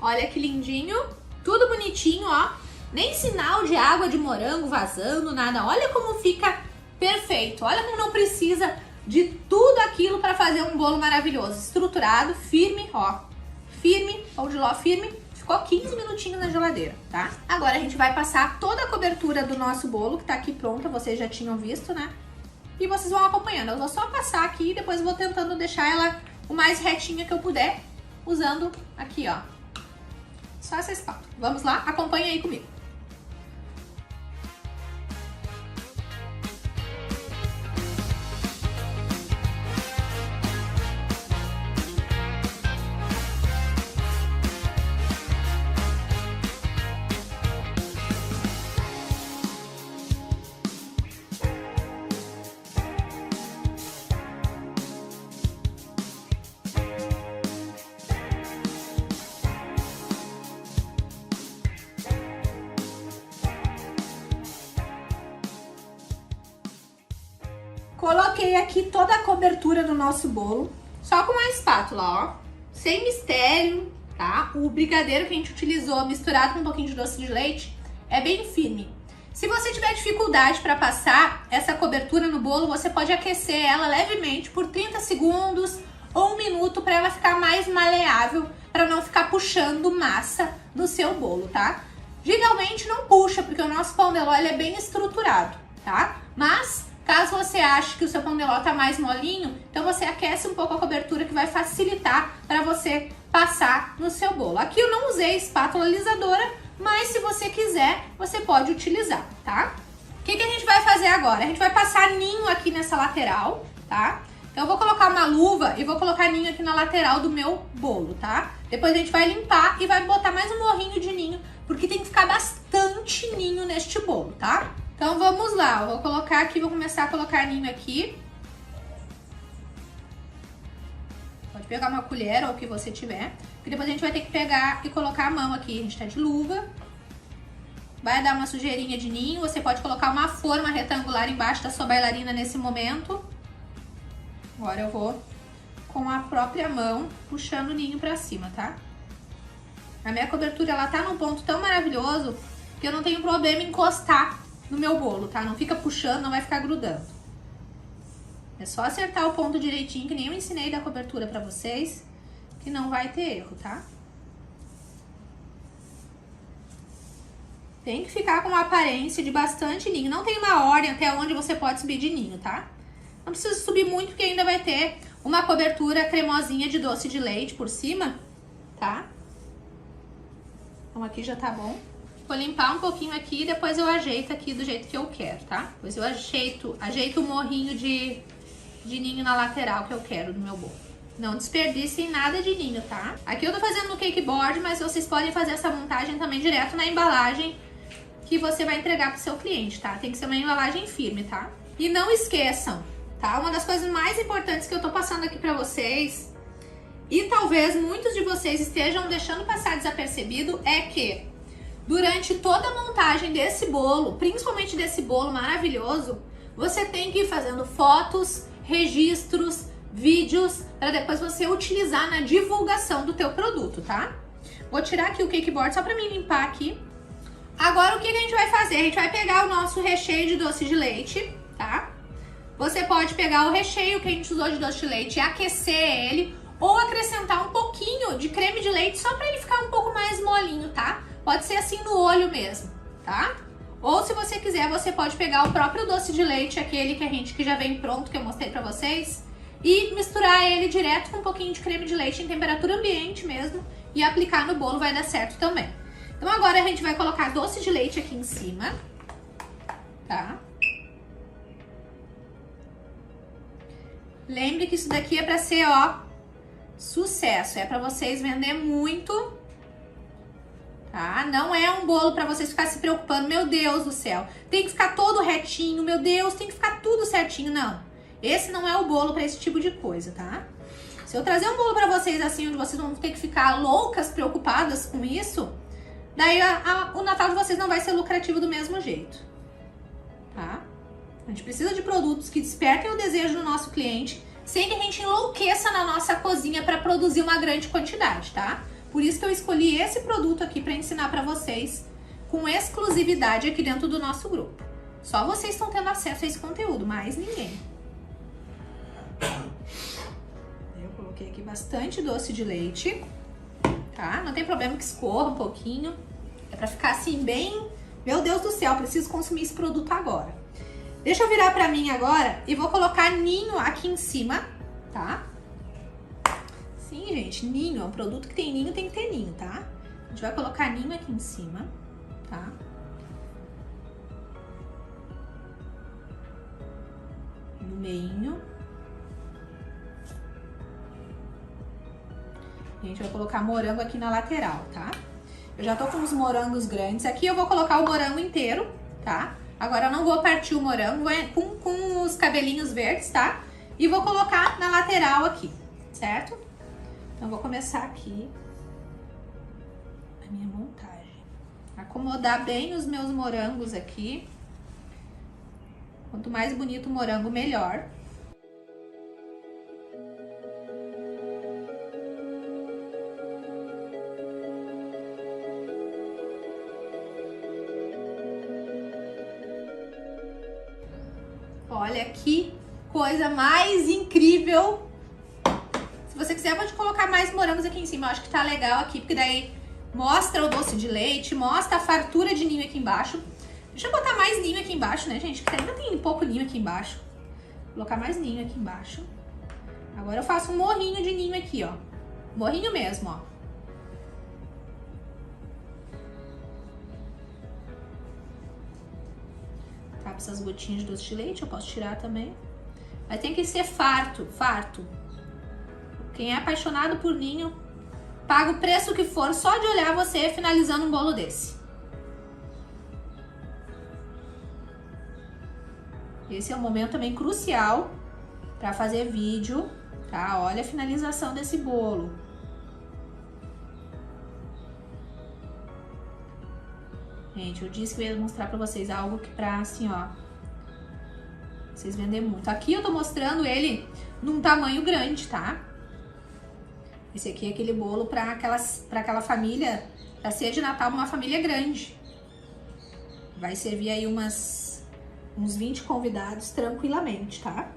Olha que lindinho, tudo bonitinho, ó. Nem sinal de água de morango vazando, nada. Olha como fica perfeito. Olha como não precisa de tudo aquilo para fazer um bolo maravilhoso. Estruturado, firme, ó. Firme, pão de ló firme. Ficou 15 minutinhos na geladeira, tá? Agora a gente vai passar toda a cobertura do nosso bolo, que tá aqui pronta, vocês já tinham visto, né? E vocês vão acompanhando. Eu vou só passar aqui e depois vou tentando deixar ela o mais retinha que eu puder, usando aqui, ó. Só essa espátula. Vamos lá? Acompanha aí comigo. Coloquei aqui toda a cobertura do nosso bolo, só com uma espátula, ó. Sem mistério, tá? O brigadeiro que a gente utilizou misturado com um pouquinho de doce de leite é bem firme. Se você tiver dificuldade para passar essa cobertura no bolo, você pode aquecer ela levemente por 30 segundos ou 1 minuto para ela ficar mais maleável, para não ficar puxando massa no seu bolo, tá? Geralmente não puxa, porque o nosso pão de ló ele é bem estruturado, tá? Mas caso você ache que o seu pão de ló tá mais molinho, então você aquece um pouco a cobertura que vai facilitar para você passar no seu bolo. Aqui eu não usei espátula alisadora, mas se você quiser, você pode utilizar, tá? O que a gente vai fazer agora? A gente vai passar ninho aqui nessa lateral, tá? Então eu vou colocar uma luva e vou colocar ninho aqui na lateral do meu bolo, tá? Depois a gente vai limpar e vai botar mais um morrinho de ninho, porque tem que ficar bastante ninho neste bolo, tá? Então vamos lá, eu vou colocar aqui, vou começar a colocar ninho aqui. Pode pegar uma colher ou o que você tiver, porque depois a gente vai ter que pegar e colocar a mão aqui. A gente tá de luva. Vai dar uma sujeirinha de ninho, você pode colocar uma forma retangular embaixo da sua bailarina nesse momento. Agora eu vou com a própria mão puxando o ninho pra cima, tá? A minha cobertura, ela tá num ponto tão maravilhoso que eu não tenho problema em encostar no meu bolo, tá? Não fica puxando, não vai ficar grudando. É só acertar o ponto direitinho, que nem eu ensinei da cobertura pra vocês, que não vai ter erro, tá? Tem que ficar com uma aparência de bastante ninho. Não tem uma ordem até onde você pode subir de ninho, tá? Não precisa subir muito, porque ainda vai ter uma cobertura cremosinha de doce de leite por cima, tá? Então aqui já tá bom. Vou limpar um pouquinho aqui e depois eu ajeito aqui do jeito que eu quero, tá? Depois eu ajeito o morrinho de ninho na lateral que eu quero do meu bolo. Não desperdicem nada de ninho, tá? Aqui eu tô fazendo no cake board, mas vocês podem fazer essa montagem também direto na embalagem que você vai entregar pro seu cliente, tá? Tem que ser uma embalagem firme, tá? E não esqueçam, tá? Uma das coisas mais importantes que eu tô passando aqui pra vocês, e talvez muitos de vocês estejam deixando passar desapercebido, é que durante toda a montagem desse bolo, principalmente desse bolo maravilhoso, você tem que ir fazendo fotos, registros, vídeos, para depois você utilizar na divulgação do teu produto, tá? Vou tirar aqui o cake board só para mim limpar aqui. Agora o que a gente vai fazer? A gente vai pegar o nosso recheio de doce de leite, tá? Você pode pegar o recheio que a gente usou de doce de leite e aquecer ele, ou acrescentar um pouquinho de creme de leite só para ele ficar um pouco mais molinho, tá? Pode ser assim no olho mesmo, tá? Ou se você quiser, você pode pegar o próprio doce de leite, aquele que já vem pronto, que eu mostrei pra vocês, e misturar ele direto com um pouquinho de creme de leite em temperatura ambiente mesmo e aplicar no bolo, vai dar certo também. Então agora a gente vai colocar doce de leite aqui em cima, tá? Lembre que isso daqui é pra ser, ó, sucesso, é pra vocês vender muito, tá? Não é um bolo pra vocês ficar se preocupando, meu Deus do céu, tem que ficar todo retinho, meu Deus, tem que ficar tudo certinho, não. Esse não é o bolo pra esse tipo de coisa, tá? Se eu trazer um bolo pra vocês assim, onde vocês vão ter que ficar loucas, preocupadas com isso, daí o Natal de vocês não vai ser lucrativo do mesmo jeito, tá? A gente precisa de produtos que despertem o desejo do nosso cliente, sem que a gente enlouqueça na nossa cozinha pra produzir uma grande quantidade, tá? Por isso que eu escolhi esse produto aqui pra ensinar pra vocês com exclusividade aqui dentro do nosso grupo. Só vocês estão tendo acesso a esse conteúdo, mais ninguém. Eu coloquei aqui bastante doce de leite, tá? Não tem problema que escorra um pouquinho. É pra ficar assim bem... Meu Deus do céu, preciso consumir esse produto agora. Deixa eu virar pra mim agora e vou colocar ninho aqui em cima, tá? Sim, gente, ninho, é um produto que tem ninho, tem que ter ninho, tá? A gente vai colocar ninho aqui em cima, tá? No meio. A gente vai colocar morango aqui na lateral, tá? Eu já tô com os morangos grandes. Aqui eu vou colocar o morango inteiro, tá? Agora eu não vou partir o morango, com os cabelinhos verdes, tá? E vou colocar na lateral aqui, certo? Então, vou começar aqui a minha montagem. Acomodar bem os meus morangos aqui. Quanto mais bonito o morango, melhor. Olha que coisa mais incrível! Se você quiser, pode colocar mais morangos aqui em cima. Eu acho que tá legal aqui, porque daí mostra o doce de leite, mostra a fartura de ninho aqui embaixo. Deixa eu botar mais ninho aqui embaixo, né, gente? Porque ainda tem pouco ninho aqui embaixo. Vou colocar mais ninho aqui embaixo. Agora eu faço um morrinho de ninho aqui, ó. Morrinho mesmo, ó. Tá, essas gotinhas de doce de leite, eu posso tirar também. Mas tem que ser farto, farto. Quem é apaixonado por ninho, paga o preço que for só de olhar você finalizando um bolo desse. Esse é um momento também crucial para fazer vídeo, tá? Olha a finalização desse bolo. Gente, eu disse que eu ia mostrar pra vocês algo que pra, assim, ó, vocês venderem muito. Aqui eu tô mostrando ele num tamanho grande, tá? Esse aqui é aquele bolo para aquela família, pra ceia de Natal, uma família grande. Vai servir aí uns 20 convidados tranquilamente, tá?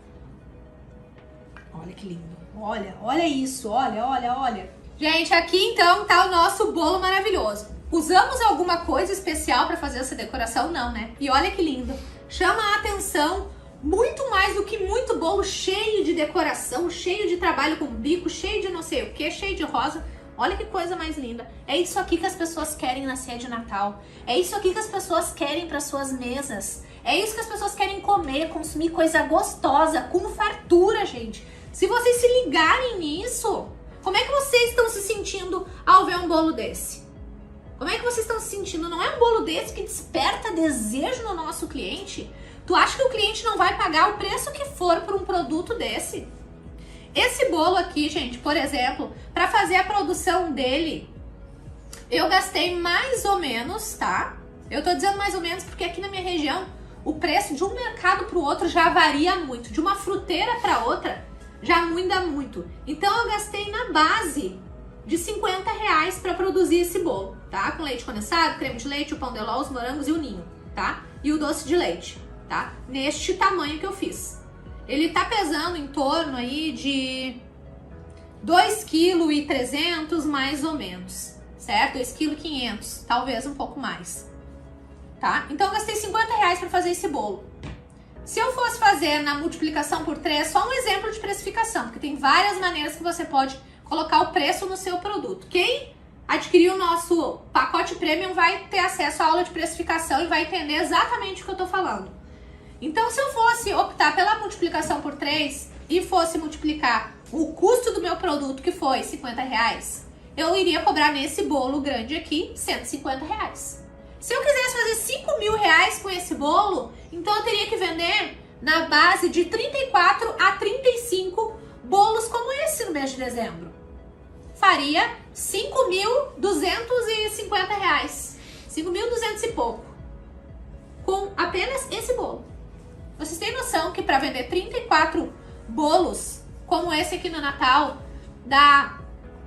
Olha que lindo. Olha isso, olha. Gente, aqui então tá o nosso bolo maravilhoso. Usamos alguma coisa especial para fazer essa decoração? Não, né? E olha que lindo. Chama a atenção muito mais do que muito bolo cheio de decoração, cheio de trabalho com bico, cheio de não sei o que, cheio de rosa. Olha que coisa mais linda. É isso aqui que as pessoas querem na ceia de Natal. É isso aqui que as pessoas querem para suas mesas. É isso que as pessoas querem comer, consumir coisa gostosa, com fartura, gente. Se vocês se ligarem nisso, como é que vocês estão se sentindo ao ver um bolo desse? Como é que vocês estão se sentindo? Não é um bolo desse que desperta desejo no nosso cliente? Tu acha que o cliente não vai pagar o preço que for por um produto desse? Esse bolo aqui, gente, por exemplo, para fazer a produção dele, eu gastei mais ou menos, tá? Eu tô dizendo mais ou menos porque aqui na minha região, o preço de um mercado para o outro já varia muito. De uma fruteira para outra, já muda muito. Então, eu gastei na base de R$50 para produzir esse bolo, tá? Com leite condensado, creme de leite, o pão de ló, os morangos e o ninho, tá? E o doce de leite, tá? Neste tamanho que eu fiz. Ele tá pesando em torno aí de 2,3 kg mais ou menos, certo? 2,5 kg, talvez um pouco mais, tá? Então eu gastei R$50 para fazer esse bolo. Se eu fosse fazer na multiplicação por 3, só um exemplo de precificação, porque tem várias maneiras que você pode colocar o preço no seu produto. Quem adquirir o nosso pacote premium vai ter acesso à aula de precificação e vai entender exatamente o que eu tô falando. Então, se eu fosse optar pela multiplicação por 3 e fosse multiplicar o custo do meu produto, que foi R$50, eu iria cobrar nesse bolo grande aqui R$150. Se eu quisesse fazer R$5.000 com esse bolo, então eu teria que vender na base de 34 a 35 bolos como esse no mês de dezembro. Faria R$5.250. 5.200 e pouco. Com apenas esse bolo. Vocês têm noção que para vender 34 bolos, como esse aqui no Natal, dá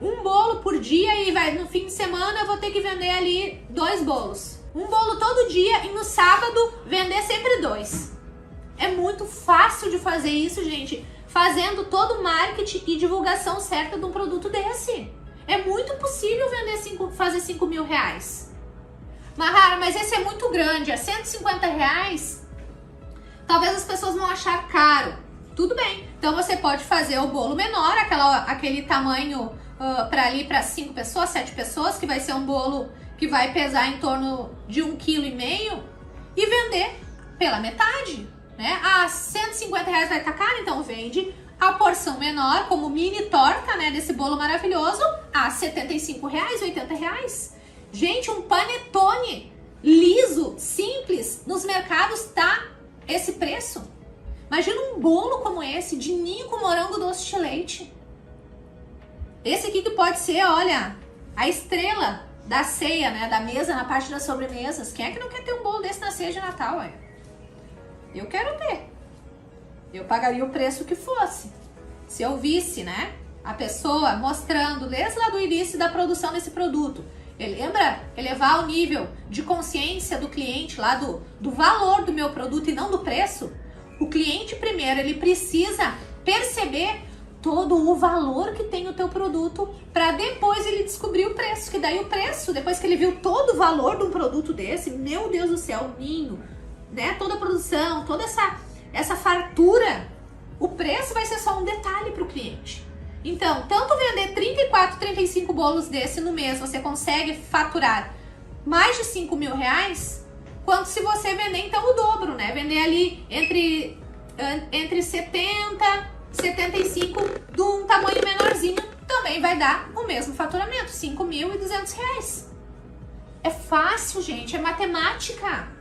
um bolo por dia e no fim de semana eu vou ter que vender ali 2 bolos. Um bolo todo dia e no sábado vender sempre 2. É muito fácil de fazer isso, gente, fazendo todo o marketing e divulgação certa de um produto desse. É muito possível fazer R$5.000. Mahara, mas esse é muito grande, é R$150. Talvez as pessoas vão achar caro. Tudo bem. Então você pode fazer o bolo menor, aquele tamanho para 5 pessoas, 7 pessoas, que vai ser um bolo que vai pesar em torno de 1,5 kg e vender pela metade, né? Ah, R$150 vai estar caro, então vende a porção menor, como mini torta, né, desse bolo maravilhoso, a R$75, R$80. Gente, um panetone liso, simples, nos mercados tá esse preço. Imagina um bolo como esse, de ninho com morango doce de leite. Esse aqui que pode ser, olha, a estrela da ceia, né, da mesa, na parte das sobremesas. Quem é que não quer ter um bolo desse na ceia de Natal, ué? Eu quero ter. Eu pagaria o preço que fosse. Se eu visse, né, a pessoa mostrando desde lá do início da produção desse produto. Lembra? Elevar o nível de consciência do cliente lá do valor do meu produto e não do preço. O cliente primeiro, ele precisa perceber todo o valor que tem o teu produto para depois ele descobrir o preço. Que daí o preço, depois que ele viu todo o valor de um produto desse, meu Deus do céu, ninho, né? Toda a produção, toda essa fartura, o preço vai ser só um detalhe para o cliente. Então, tanto vender 34, 35 bolos desse no mês, você consegue faturar mais de R$5.000, quanto se você vender então o dobro, né? Vender ali entre 70, 75 de um tamanho menorzinho, também vai dar o mesmo faturamento, R$5.200. É fácil, gente, é matemática.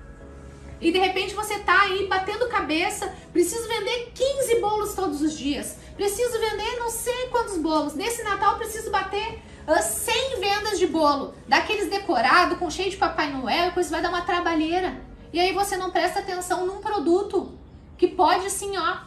E de repente você tá aí batendo cabeça, preciso vender 15 bolos todos os dias, preciso vender não sei quantos bolos, nesse Natal preciso bater 100 vendas de bolo, daqueles decorados, com cheio de Papai Noel, coisa vai dar uma trabalheira. E aí você não presta atenção num produto que pode assim, ó,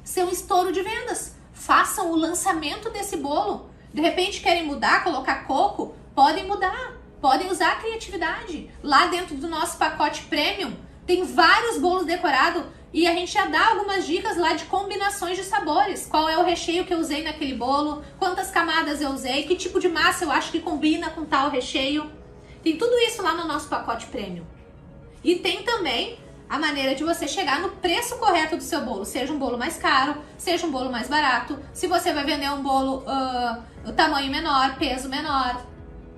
ser um estouro de vendas. Façam o lançamento desse bolo De repente querem mudar, colocar coco, podem mudar, podem usar a criatividade. Lá dentro do nosso pacote premium tem vários bolos decorados e a gente já dá algumas dicas lá de combinações de sabores. Qual é o recheio que eu usei naquele bolo, quantas camadas eu usei, que tipo de massa eu acho que combina com tal recheio. Tem tudo isso lá no nosso pacote premium. E tem também a maneira de você chegar no preço correto do seu bolo, seja um bolo mais caro, seja um bolo mais barato, se você vai vender um bolo tamanho menor, peso menor.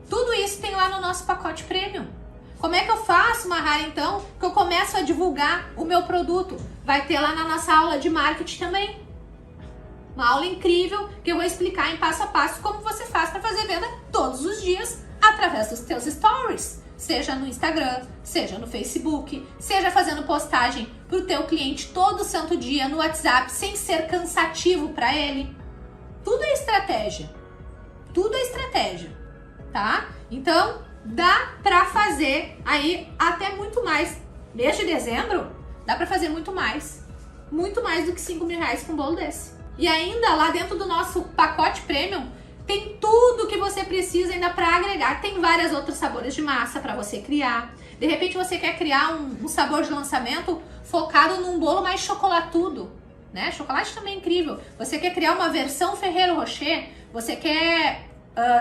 Tudo isso tem lá no nosso pacote premium. Como é que eu faço, Mahara, então, que eu começo a divulgar o meu produto? Vai ter lá na nossa aula de marketing também. Uma aula incrível que eu vou explicar em passo a passo como você faz para fazer venda todos os dias através dos teus stories. Seja no Instagram, seja no Facebook, seja fazendo postagem para o teu cliente todo santo dia no WhatsApp, sem ser cansativo para ele. Tudo é estratégia. Tudo é estratégia, tá? Então, dá para fazer aí até muito mais. Mês de dezembro, dá para fazer muito mais do que 5 mil reais com um bolo desse. E ainda lá dentro do nosso pacote premium, tem tudo que você precisa ainda para agregar. Tem vários outros sabores de massa para você criar. De repente você quer criar um sabor de lançamento focado num bolo mais chocolatudo, né? Chocolate também é incrível. Você quer criar uma versão Ferrero Rocher, você quer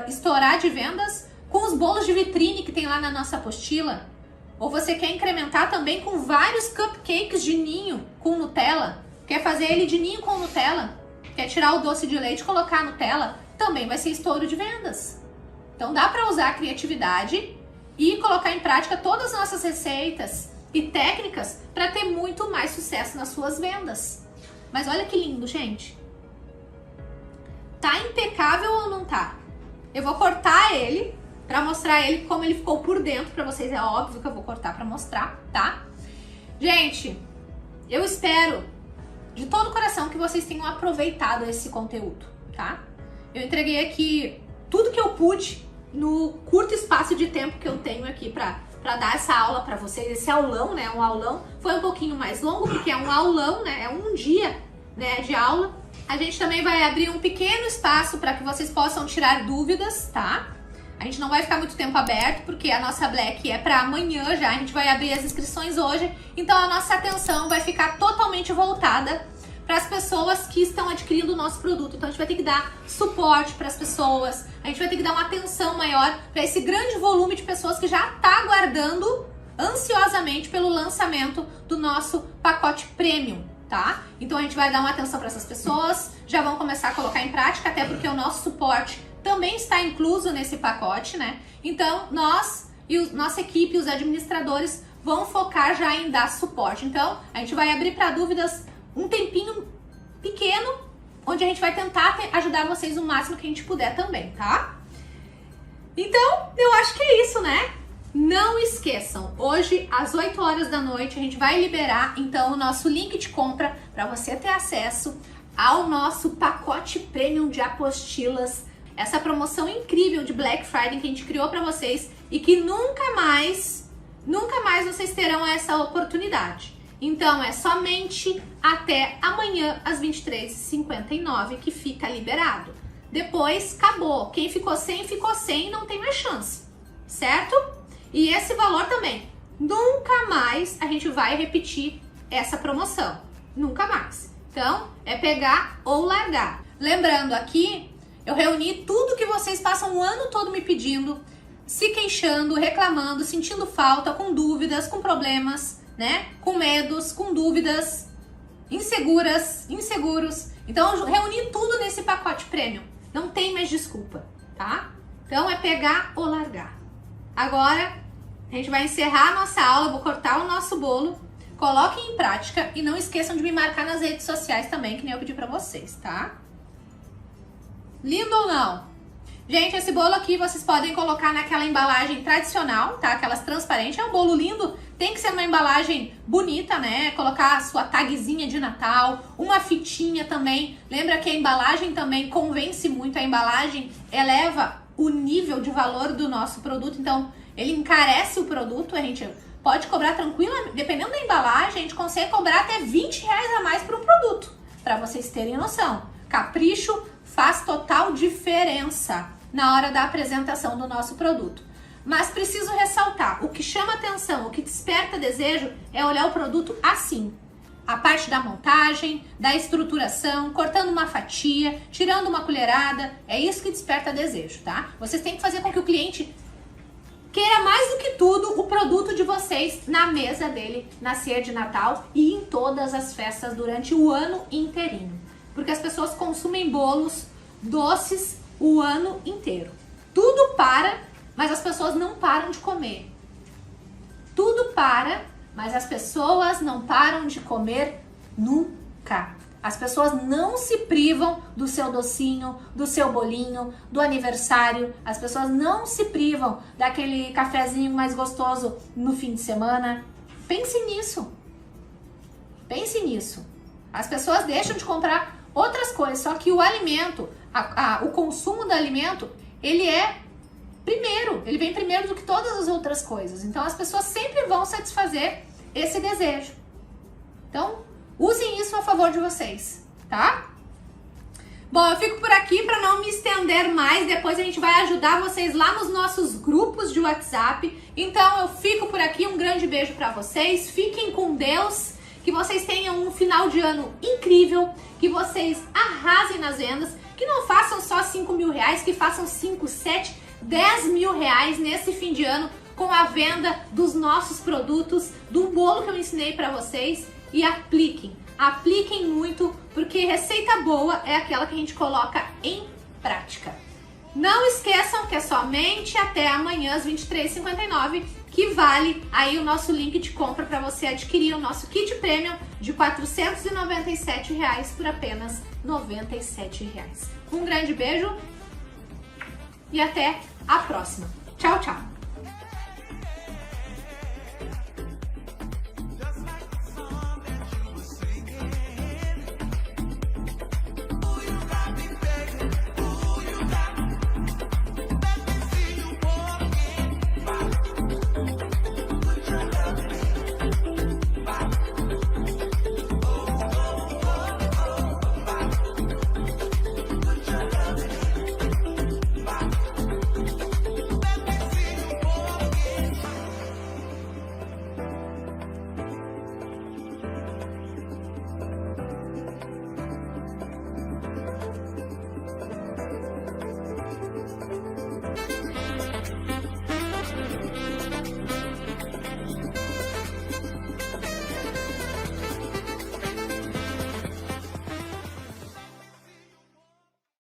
estourar de vendas com os bolos de vitrine que tem lá na nossa apostila. Ou você quer incrementar também com vários cupcakes de ninho com Nutella. Quer fazer ele de ninho com Nutella? Quer tirar o doce de leite e colocar a Nutella? Também vai ser estouro de vendas. Então dá para usar a criatividade e colocar em prática todas as nossas receitas e técnicas para ter muito mais sucesso nas suas vendas. Mas olha que lindo, gente. Tá impecável ou não tá? Eu vou cortar ele para mostrar ele como ele ficou por dentro para vocês. É óbvio que eu vou cortar para mostrar, tá? Gente, eu espero de todo o coração que vocês tenham aproveitado esse conteúdo, tá? Eu entreguei aqui tudo que eu pude no curto espaço de tempo que eu tenho aqui para dar essa aula para vocês, esse aulão, né? Um aulão foi um pouquinho mais longo porque é um aulão, né? É um dia, né, de aula. A gente também vai abrir um pequeno espaço para que vocês possam tirar dúvidas, tá? A gente não vai ficar muito tempo aberto porque a nossa Black é para amanhã já. A gente vai abrir as inscrições hoje, então a nossa atenção vai ficar totalmente voltada para as pessoas que estão adquirindo o nosso produto. Então a gente vai ter que dar suporte para as pessoas, a gente vai ter que dar uma atenção maior para esse grande volume de pessoas que já está aguardando ansiosamente pelo lançamento do nosso pacote premium, tá? Então a gente vai dar uma atenção para essas pessoas, já vão começar a colocar em prática, até porque o nosso suporte também está incluso nesse pacote, né? Então nós e nossa equipe, os administradores, vão focar já em dar suporte. Então a gente vai abrir para dúvidas um tempinho pequeno, onde a gente vai tentar ajudar vocês o máximo que a gente puder também, tá? Então, eu acho que é isso, né? Não esqueçam, hoje às 8 horas da noite a gente vai liberar então o nosso link de compra para você ter acesso ao nosso pacote premium de apostilas, essa promoção incrível de Black Friday que a gente criou para vocês e que nunca mais vocês terão essa oportunidade. Então, é somente até amanhã, às 23h59, que fica liberado. Depois, acabou. Quem ficou sem, não tem mais chance, certo? E esse valor também. Nunca mais a gente vai repetir essa promoção. Nunca mais. Então, é pegar ou largar. Lembrando aqui, eu reuni tudo que vocês passam o ano todo me pedindo, se queixando, reclamando, sentindo falta, com dúvidas, com problemas, né? Com medos, com dúvidas, inseguros. Então, eu reuni tudo nesse pacote premium. Não tem mais desculpa, tá? Então, é pegar ou largar. Agora, a gente vai encerrar a nossa aula, vou cortar o nosso bolo. Coloquem em prática e não esqueçam de me marcar nas redes sociais também, que nem eu pedi pra vocês, tá? Lindo ou não? Gente, esse bolo aqui vocês podem colocar naquela embalagem tradicional, tá? Aquelas transparentes. É um bolo lindo, tem que ser uma embalagem bonita, né? Colocar a sua tagzinha de Natal, uma fitinha também. Lembra que a embalagem também convence muito, a embalagem eleva o nível de valor do nosso produto, então ele encarece o produto, a gente pode cobrar tranquila, dependendo da embalagem, a gente consegue cobrar até R$20 a mais por um produto, para vocês terem noção. Capricho faz total diferença na hora da apresentação do nosso produto. Mas preciso ressaltar, o que chama atenção, o que desperta desejo é olhar o produto assim. A parte da montagem, da estruturação, cortando uma fatia, tirando uma colherada, é isso que desperta desejo, tá? Vocês têm que fazer com que o cliente queira mais do que tudo o produto de vocês na mesa dele, na ceia de Natal e em todas as festas durante o ano inteirinho. Porque as pessoas consumem bolos, doces o ano inteiro. Tudo para, mas as pessoas não param de comer. Tudo para, mas as pessoas não param de comer nunca. As pessoas não se privam do seu docinho, do seu bolinho, do aniversário. As pessoas não se privam daquele cafezinho mais gostoso no fim de semana. Pense nisso. Pense nisso. As pessoas deixam de comprar outras coisas, só que o alimento, o consumo do alimento, ele é primeiro, ele vem primeiro do que todas as outras coisas. Então as pessoas sempre vão satisfazer esse desejo. Então, usem isso a favor de vocês, tá? Bom, eu fico por aqui para não me estender mais. Depois a gente vai ajudar vocês lá nos nossos grupos de WhatsApp. Então eu fico por aqui, um grande beijo para vocês. Fiquem com Deus, que vocês tenham um final de ano incrível, que vocês arrasem nas vendas, que não façam só 5 mil reais, que façam 5, 7, 10 mil reais nesse fim de ano com a venda dos nossos produtos, do bolo que eu ensinei para vocês. E apliquem muito, porque receita boa é aquela que a gente coloca em prática. Não esqueçam que é somente até amanhã às 23h59 que vale aí o nosso link de compra para você adquirir o nosso kit premium de R$ 497 por apenas R$ 97. Um grande beijo e até a próxima. Tchau, tchau!